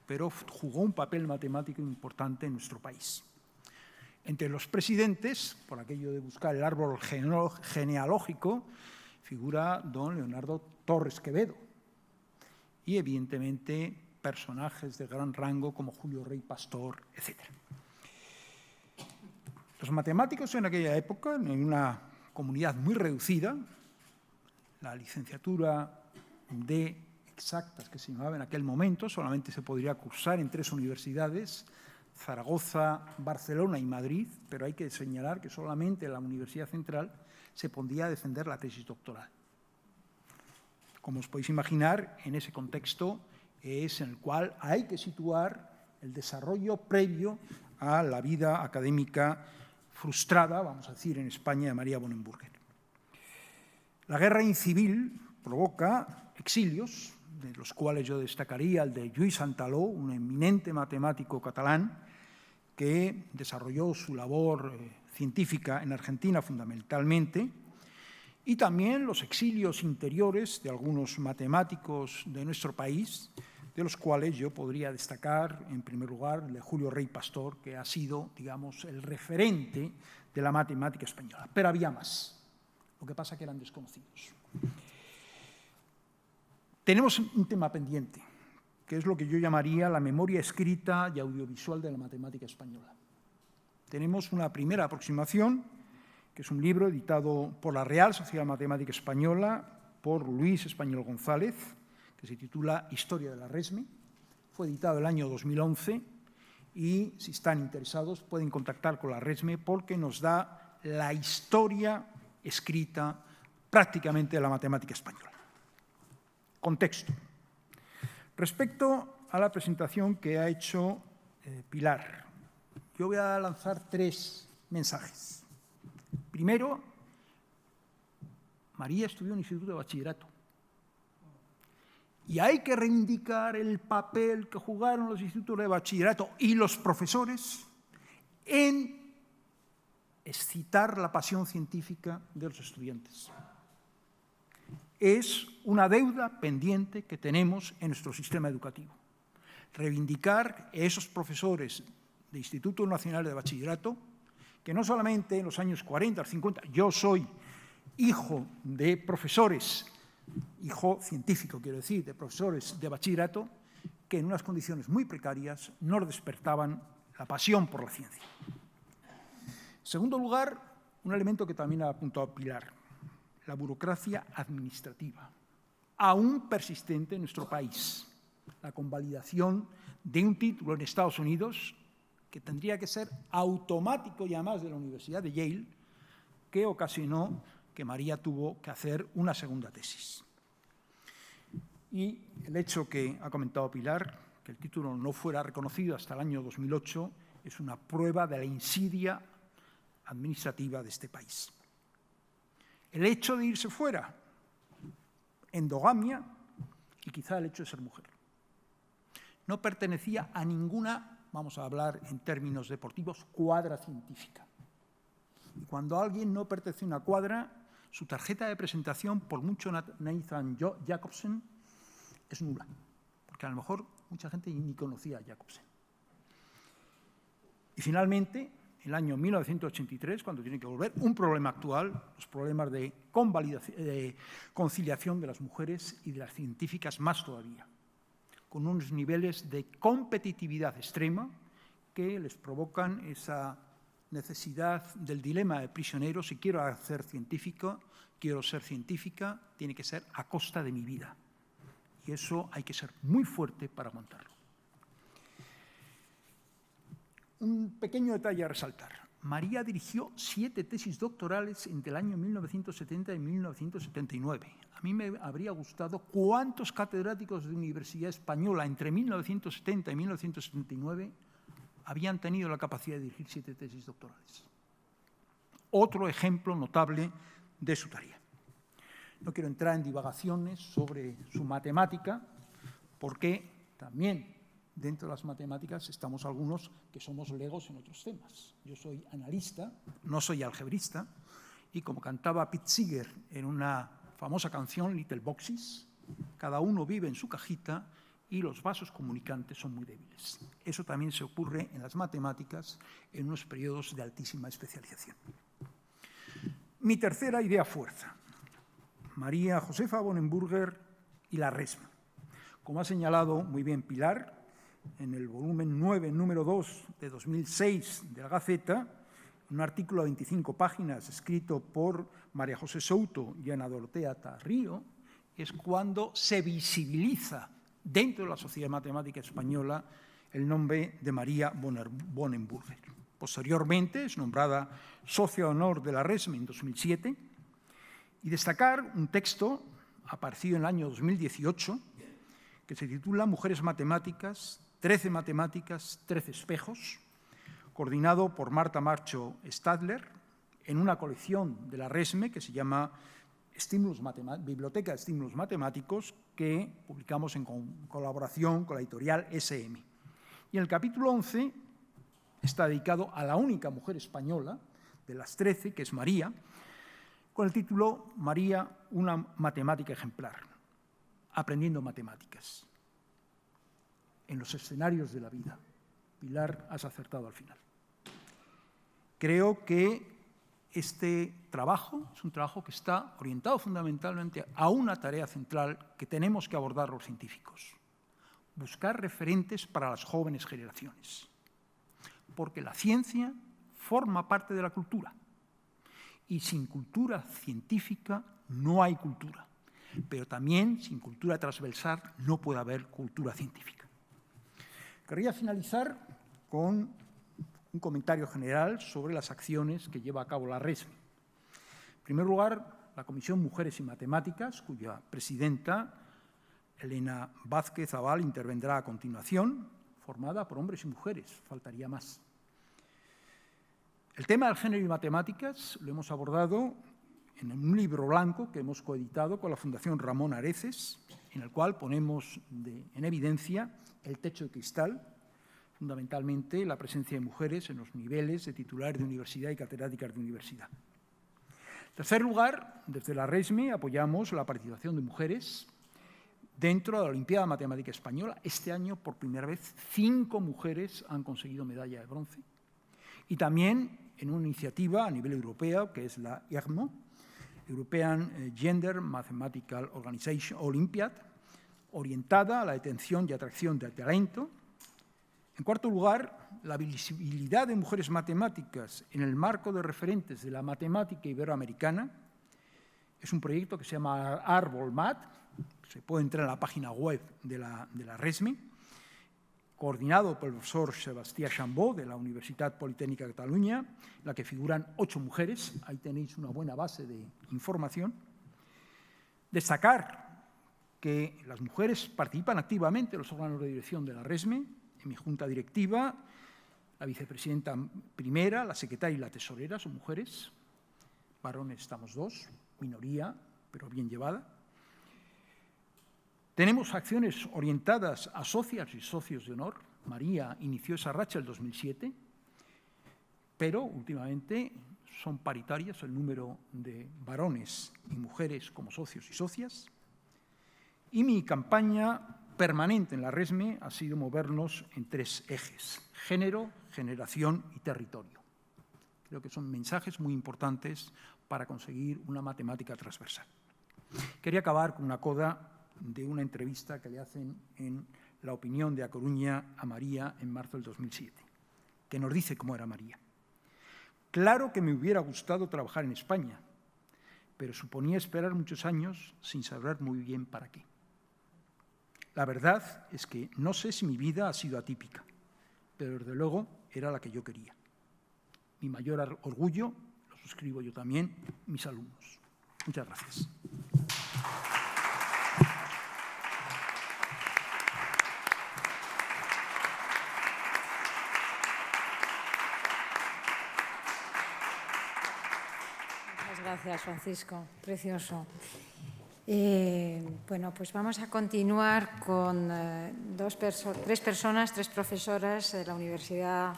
pero jugó un papel matemático importante en nuestro país. Entre los presidentes, por aquello de buscar el árbol genealógico, figura don Leonardo Torres Quevedo y, evidentemente, personajes de gran rango como Julio Rey Pastor, etc. Los matemáticos en aquella época, en una comunidad muy reducida, la licenciatura de exactas que se llamaba en aquel momento solamente se podría cursar en 3 universidades, Zaragoza, Barcelona y Madrid, pero hay que señalar que solamente en la Universidad Central se podía defender la tesis doctoral. Como os podéis imaginar, en ese contexto es en el cual hay que situar el desarrollo previo a la vida académica frustrada, vamos a decir, en España de María Bonenburger. La guerra civil provoca exilios, de los cuales yo destacaría el de Lluís Santaló, un eminente matemático catalán que desarrolló su labor científica en Argentina fundamentalmente, y también los exilios interiores de algunos matemáticos de nuestro país, de los cuales yo podría destacar, en primer lugar, el de Julio Rey Pastor, que ha sido, digamos, el referente de la matemática española. Pero había más. Lo que pasa es que eran desconocidos. Tenemos un tema pendiente, que es lo que yo llamaría la memoria escrita y audiovisual de la matemática española. Tenemos una primera aproximación, que es un libro editado por la Real Sociedad Matemática Española, por Luis Español González, que se titula Historia de la RESME. Fue editado el año 2011 y, si están interesados, pueden contactar con la RESME porque nos da la historia escrita prácticamente de la matemática española. Contexto. Respecto a la presentación que ha hecho Pilar, yo voy a lanzar 3 mensajes. Primero, María estudió en el Instituto de Bachillerato. Y hay que reivindicar el papel que jugaron los institutos de bachillerato y los profesores en excitar la pasión científica de los estudiantes. Es una deuda pendiente que tenemos en nuestro sistema educativo. Reivindicar a esos profesores de Instituto Nacional de Bachillerato, que no solamente en los años 40 o 50, yo soy hijo de profesores, hijo científico, quiero decir, de profesores de bachillerato, que en unas condiciones muy precarias nos despertaban la pasión por la ciencia. En segundo lugar, un elemento que también ha apuntado Pilar, la burocracia administrativa, aún persistente en nuestro país. La convalidación de un título en Estados Unidos, que tendría que ser automático y además de la Universidad de Yale, que ocasionó que María tuvo que hacer una segunda tesis. Y el hecho que ha comentado Pilar, que el título no fuera reconocido hasta el año 2008, es una prueba de la insidia administrativa de este país. El hecho de irse fuera, endogamia y quizá el hecho de ser mujer. No pertenecía a ninguna, vamos a hablar en términos deportivos, cuadra científica. Y cuando alguien no pertenece a una cuadra, su tarjeta de presentación, por mucho Nathan Jacobsen, es nula, porque a lo mejor mucha gente ni conocía a Jacobsen. Y finalmente, el año 1983, cuando tiene que volver, un problema actual, los problemas de conciliación de las mujeres y de las científicas más todavía, con unos niveles de competitividad extrema que les provocan esa necesidad del dilema de prisionero: si quiero ser científica, tiene que ser a costa de mi vida. Y eso hay que ser muy fuerte para aguantarlo. Un pequeño detalle a resaltar. María dirigió 7 tesis doctorales entre el año 1970 y 1979. A mí me habría gustado cuántos catedráticos de Universidad Española entre 1970 y 1979 habían tenido la capacidad de dirigir 7 tesis doctorales. Otro ejemplo notable de su tarea. No quiero entrar en divagaciones sobre su matemática, porque también dentro de las matemáticas estamos algunos que somos legos en otros temas. Yo soy analista, no soy algebrista, y como cantaba Pete Seeger en una famosa canción, Little Boxes, cada uno vive en su cajita y los vasos comunicantes son muy débiles. Eso también se ocurre en las matemáticas en unos periodos de altísima especialización. Mi tercera idea fuerza, María Josefa Bonenburger y la RESME. Como ha señalado muy bien Pilar, en el volumen 9, número 2 de 2006 de la Gaceta, un artículo de 25 páginas escrito por María José Souto y Ana Dorotea Tarrío, es cuando se visibiliza dentro de la Sociedad Matemática Española el nombre de María Bonenburger. Posteriormente es nombrada socia de honor de la RESME en 2007, y destacar un texto aparecido en el año 2018 que se titula Mujeres Matemáticas, 13 matemáticas, 13 espejos, coordinado por Marta Marcho Stadler en una colección de la RESME que se llama Biblioteca de Estímulos Matemáticos, que publicamos en colaboración con la editorial SM. Y en el capítulo 11 está dedicado a la única mujer española de las 13, que es María, con el título María, una matemática ejemplar, aprendiendo matemáticas. en los escenarios de la vida. Pilar, has acertado al final. Creo que este trabajo es un trabajo que está orientado fundamentalmente a una tarea central que tenemos que abordar los científicos: buscar referentes para las jóvenes generaciones. Porque la ciencia forma parte de la cultura. Y sin cultura científica no hay cultura. Pero también sin cultura transversal no puede haber cultura científica. Querría finalizar con un comentario general sobre las acciones que lleva a cabo la RESME. En primer lugar, la Comisión Mujeres y Matemáticas, cuya presidenta, Elena Vázquez Zabal, intervendrá a continuación, formada por hombres y mujeres, faltaría más. El tema del género y matemáticas lo hemos abordado en un libro blanco que hemos coeditado con la Fundación Ramón Areces, en el cual ponemos en evidencia el techo de cristal, fundamentalmente la presencia de mujeres en los niveles de titulares de universidad y catedráticas de universidad. En tercer lugar, desde la RESME apoyamos la participación de mujeres dentro de la Olimpiada Matemática Española. Este año, por primera vez, 5 mujeres han conseguido medalla de bronce. Y también en una iniciativa a nivel europeo, que es la EGMO, European Gender Mathematical Organization Olympiad, orientada a la detención y atracción del talento. En cuarto lugar, la visibilidad de mujeres matemáticas en el marco de referentes de la matemática iberoamericana. Es un proyecto que se llama ArbolMat, se puede entrar en la página web de la RESME, coordinado por el profesor Sebastià Chambó, de la Universitat Politécnica de Cataluña, en la que figuran 8 mujeres. Ahí tenéis una buena base de información. Destacar que las mujeres participan activamente en los órganos de dirección de la RESME. En mi junta directiva, la vicepresidenta primera, la secretaria y la tesorera son mujeres. Varones estamos 2, minoría, pero bien llevada. Tenemos acciones orientadas a socias y socios de honor. María inició esa racha en el 2007, pero últimamente son paritarias el número de varones y mujeres como socios y socias. Y mi campaña permanente en la RESME ha sido movernos en 3 ejes: género, generación y territorio. Creo que son mensajes muy importantes para conseguir una matemática transversal. Quería acabar con una coda de una entrevista que le hacen en La Opinión de A Coruña a María en marzo del 2007, que nos dice cómo era María. Claro que me hubiera gustado trabajar en España, pero suponía esperar muchos años sin saber muy bien para qué. La verdad es que no sé si mi vida ha sido atípica, pero desde luego era la que yo quería. Mi mayor orgullo, lo suscribo yo también, mis alumnos. Muchas gracias. Gracias, Francisco. Precioso. Bueno, pues vamos a continuar con 3 personas, 3 profesoras de la Universidad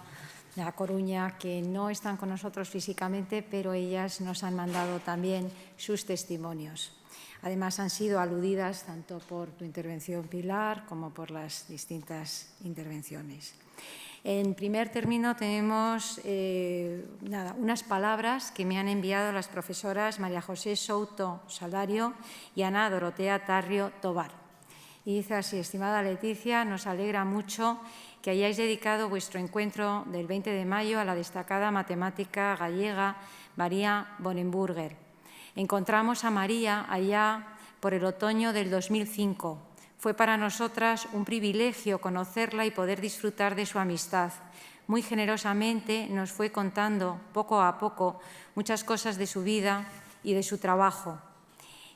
de A Coruña que no están con nosotros físicamente, pero ellas nos han mandado también sus testimonios. Además, han sido aludidas tanto por tu intervención, Pilar, como por las distintas intervenciones. En primer término tenemos unas palabras que me han enviado las profesoras María José Souto Salario y Ana Dorotea Tarrio Tobar. Y dice así: estimada Leticia, nos alegra mucho que hayáis dedicado vuestro encuentro del 20 de mayo a la destacada matemática gallega María Bonenburger. Encontramos a María allá por el otoño del 2005. Fue para nosotras un privilegio conocerla y poder disfrutar de su amistad. Muy generosamente nos fue contando poco a poco muchas cosas de su vida y de su trabajo.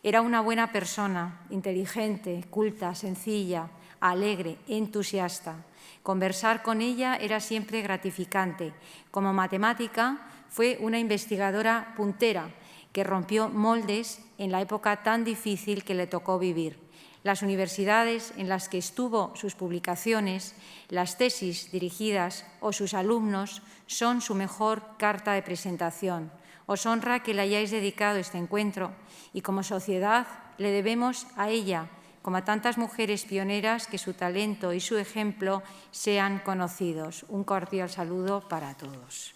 Era una buena persona, inteligente, culta, sencilla, alegre, entusiasta. Conversar con ella era siempre gratificante. Como matemática, fue una investigadora puntera que rompió moldes en la época tan difícil que le tocó vivir. Las universidades en las que estuvo, sus publicaciones, las tesis dirigidas o sus alumnos son su mejor carta de presentación. Os honra que le hayáis dedicado este encuentro y como sociedad le debemos a ella, como a tantas mujeres pioneras, que su talento y su ejemplo sean conocidos. Un cordial saludo para todos.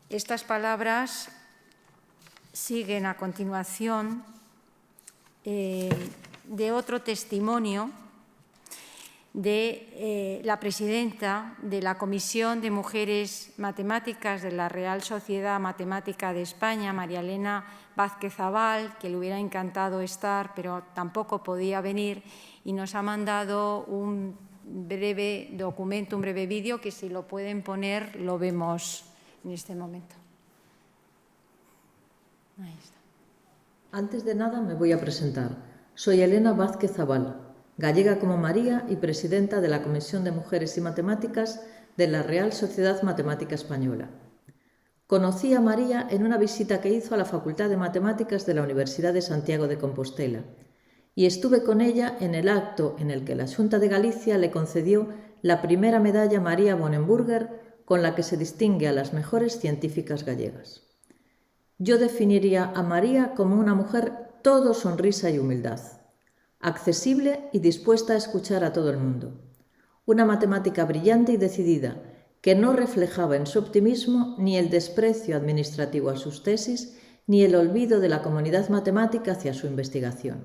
Estas palabras siguen a continuación de otro testimonio de la presidenta de la Comisión de Mujeres Matemáticas de la Real Sociedad Matemática de España, María Elena Vázquez Zabal, que le hubiera encantado estar, pero tampoco podía venir, y nos ha mandado un breve documento, un breve vídeo, que si lo pueden poner lo vemos en este momento. Ahí está. Antes de nada me voy a presentar. Soy Elena Vázquez Zabal, gallega como María y presidenta de la Comisión de Mujeres y Matemáticas de la Real Sociedad Matemática Española. Conocí a María en una visita que hizo a la Facultad de Matemáticas de la Universidad de Santiago de Compostela y estuve con ella en el acto en el que la Xunta de Galicia le concedió la primera medalla María Bonenburger, con la que se distingue a las mejores científicas gallegas. Yo definiría a María como una mujer todo sonrisa y humildad, accesible y dispuesta a escuchar a todo el mundo. Una matemática brillante y decidida, que no reflejaba en su optimismo ni el desprecio administrativo a sus tesis, ni el olvido de la comunidad matemática hacia su investigación.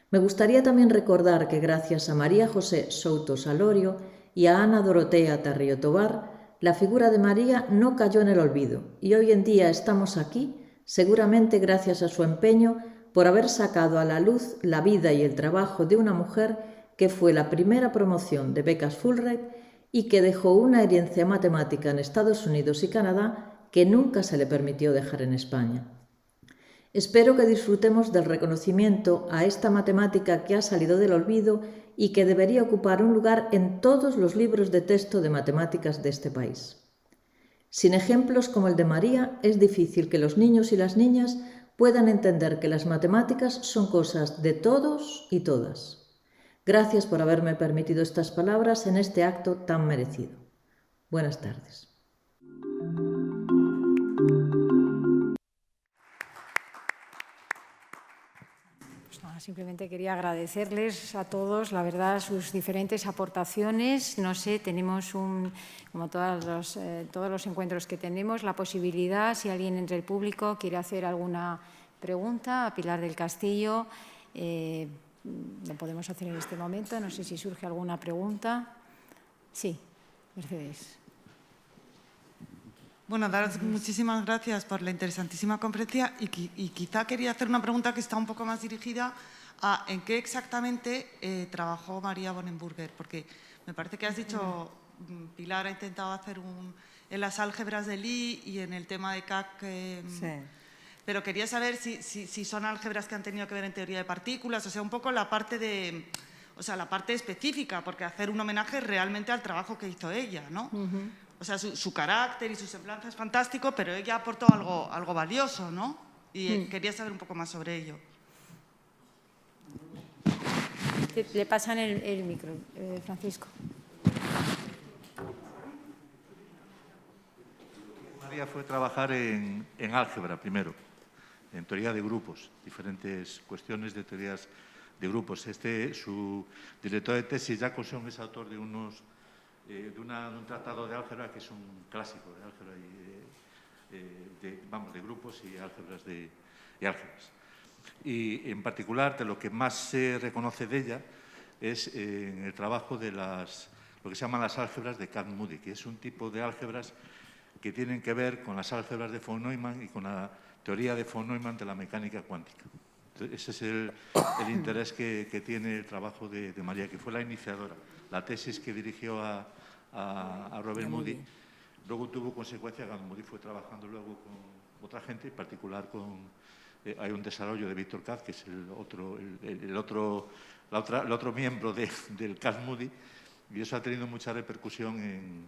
Me gustaría también recordar que gracias a María José Souto Salorio y a Ana Dorotea Tarrio Tobar, la figura de María no cayó en el olvido y hoy en día estamos aquí, seguramente gracias a su empeño por haber sacado a la luz la vida y el trabajo de una mujer que fue la primera promoción de becas Fulbright y que dejó una herencia matemática en Estados Unidos y Canadá que nunca se le permitió dejar en España. Espero que disfrutemos del reconocimiento a esta matemática que ha salido del olvido y que debería ocupar un lugar en todos los libros de texto de matemáticas de este país. Sin ejemplos como el de María, es difícil que los niños y las niñas puedan entender que las matemáticas son cosas de todos y todas. Gracias por haberme permitido estas palabras en este acto tan merecido. Buenas tardes. Simplemente quería agradecerles a todos, la verdad, sus diferentes aportaciones. No sé, tenemos, como todos los encuentros que tenemos, la posibilidad, si alguien entre el público quiere hacer alguna pregunta a Pilar del Castillo, lo podemos hacer en este momento. No sé si surge alguna pregunta. Sí, Mercedes. Bueno, daros muchísimas gracias por la interesantísima conferencia y quizá quería hacer una pregunta que está un poco más dirigida a en qué exactamente trabajó María Bonenburger, porque me parece que has dicho, Pilar ha intentado hacer en las álgebras de Lie y en el tema de CAC, Sí. Pero quería saber si son álgebras que han tenido que ver en teoría de partículas, o sea, un poco la parte la parte específica, porque hacer un homenaje realmente al trabajo que hizo ella, ¿no? O sea, su carácter y su semblanza es fantástico, pero ella aportó algo valioso, ¿no? Y quería saber un poco más sobre ello. Le pasan el micro, Francisco. María fue trabajar en álgebra primero, en teoría de grupos, diferentes cuestiones de teorías de grupos. Su director de tesis, Jacobson, es autor de un tratado de álgebra que es un clásico de álgebra de grupos y álgebras álgebras. Y en particular, de lo que más se reconoce de ella es en el trabajo de lo que se llaman las álgebras de Kac-Moody, que es un tipo de álgebras que tienen que ver con las álgebras de von Neumann y con la teoría de von Neumann de la mecánica cuántica. Ese es el interés que tiene el trabajo de María, que fue la iniciadora. La tesis que dirigió a Robert Moody luego tuvo consecuencias. Moody fue trabajando luego con otra gente, en particular hay un desarrollo de Victor Kac, que es el otro miembro del Kac-Moody, y eso ha tenido mucha repercusión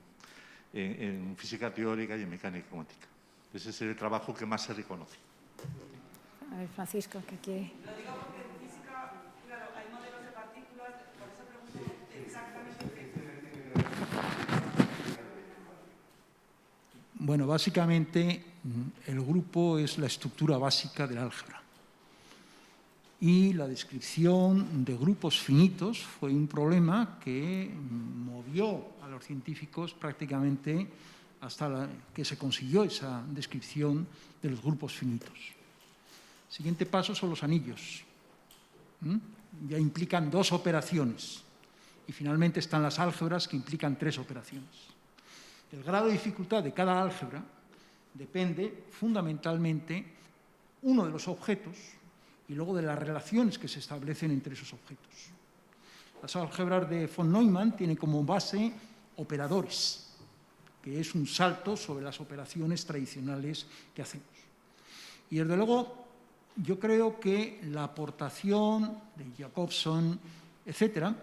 en física teórica y en mecánica cuántica. Ese es el trabajo que más se reconoce. A ver, Francisco, ¿qué quiere? Lo digo porque en física, claro, hay modelos de partículas, por eso pregunto exactamente qué. Bueno, básicamente el grupo es la estructura básica del álgebra. y la descripción de grupos finitos fue un problema que movió a los científicos prácticamente hasta que se consiguió esa descripción de los grupos finitos. El siguiente paso son los anillos. Ya implican 2 operaciones y finalmente están las álgebras que implican 3 operaciones. El grado de dificultad de cada álgebra depende fundamentalmente, uno, de los objetos y luego de las relaciones que se establecen entre esos objetos. Las álgebras de von Neumann tienen como base operadores, que es un salto sobre las operaciones tradicionales que hacemos. Y desde luego, yo creo que la aportación de Jacobson, etcétera,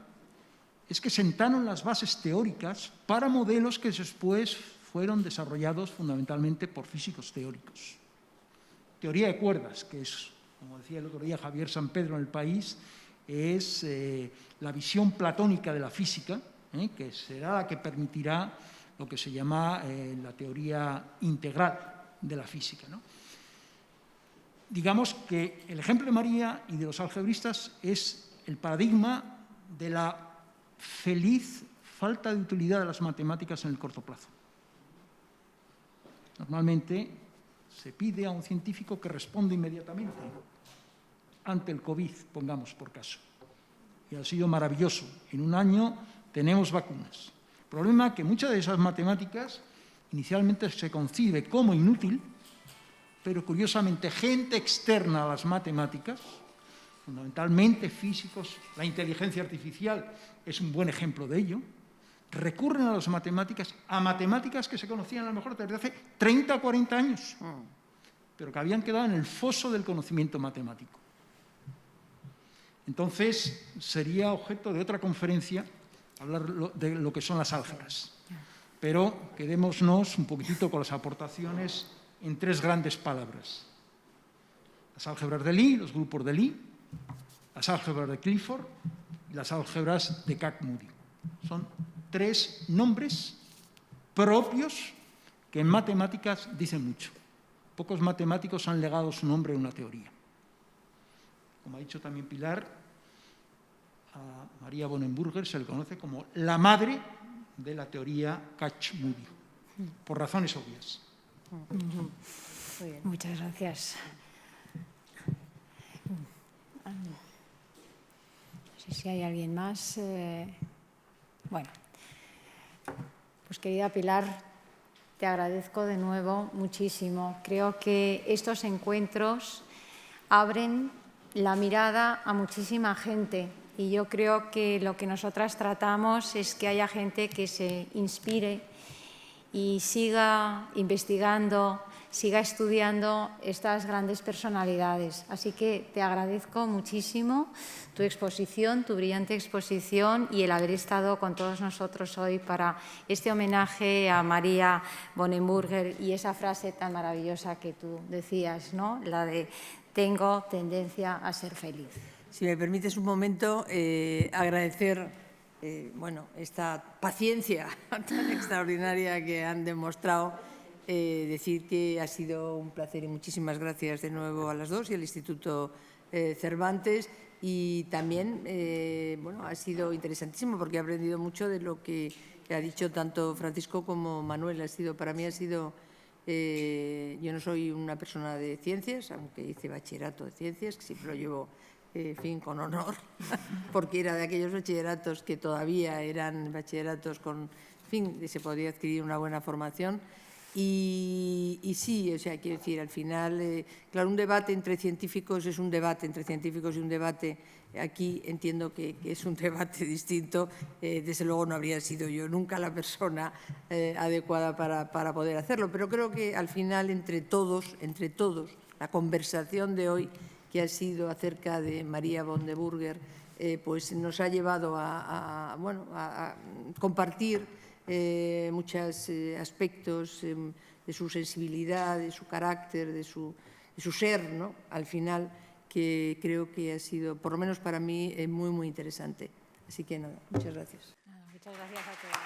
es que sentaron las bases teóricas para modelos que después fueron desarrollados fundamentalmente por físicos teóricos. Teoría de cuerdas, que es, como decía el otro día Javier San Pedro en El País, es la visión platónica de la física, que será la que permitirá lo que se llama la teoría integral de la física, ¿no? Digamos que el ejemplo de María y de los algebristas es el paradigma de la feliz falta de utilidad de las matemáticas en el corto plazo. Normalmente se pide a un científico que responda inmediatamente ante el COVID, pongamos por caso. Y ha sido maravilloso. En un año tenemos vacunas. El problema es que muchas de esas matemáticas inicialmente se concibe como inútil, pero curiosamente gente externa a las matemáticas, fundamentalmente físicos, la inteligencia artificial es un buen ejemplo de ello, recurren a las matemáticas, que se conocían a lo mejor desde hace 30 o 40 años, pero que habían quedado en el foso del conocimiento matemático. Entonces, sería objeto de otra conferencia hablar de lo que son las álgebras. Pero quedémonos un poquitito con las aportaciones en 3 grandes palabras. Las álgebras de Lie, los grupos de Lie, las álgebras de Clifford y las álgebras de Kac-Moody. Son 3 nombres propios que en matemáticas dicen mucho. Pocos matemáticos han legado su nombre a una teoría. Como ha dicho también Pilar, a María von Neuburger se le conoce como la madre de la teoría Kac-Moody, por razones obvias. Muy bien. Muchas gracias. No sé si hay alguien más. Bueno, pues querida Pilar, te agradezco de nuevo muchísimo. Creo que estos encuentros abren la mirada a muchísima gente y yo creo que lo que nosotras tratamos es que haya gente que se inspire y siga investigando, siga estudiando estas grandes personalidades. Así que te agradezco muchísimo tu exposición, tu brillante exposición y el haber estado con todos nosotros hoy para este homenaje a María von Neuburger y esa frase tan maravillosa que tú decías, ¿no? La de tengo tendencia a ser feliz. Si me permites un momento, agradecer esta paciencia tan extraordinaria que han demostrado, decir que ha sido un placer y muchísimas gracias de nuevo a las dos y al Instituto Cervantes y también ha sido interesantísimo porque he aprendido mucho de lo que ha dicho tanto Francisco como Manuel. Para mí ha sido, yo no soy una persona de ciencias, aunque hice bachillerato de ciencias, que siempre lo llevo con honor, porque era de aquellos bachilleratos que todavía eran bachilleratos con, se podía adquirir una buena formación. Y sí, o sea, quiero decir, al final, claro, un debate entre científicos es un debate entre científicos y un debate, aquí entiendo que es un debate distinto, desde luego no habría sido yo nunca la persona adecuada para poder hacerlo, pero creo que al final entre todos, la conversación de hoy que ha sido acerca de María von Neuburger, pues nos ha llevado a compartir muchos aspectos de su sensibilidad, de su carácter, de su ser, ¿no? Al final, que creo que ha sido, por lo menos para mí, muy, muy interesante. Así que nada, muchas gracias. Muchas gracias a todos.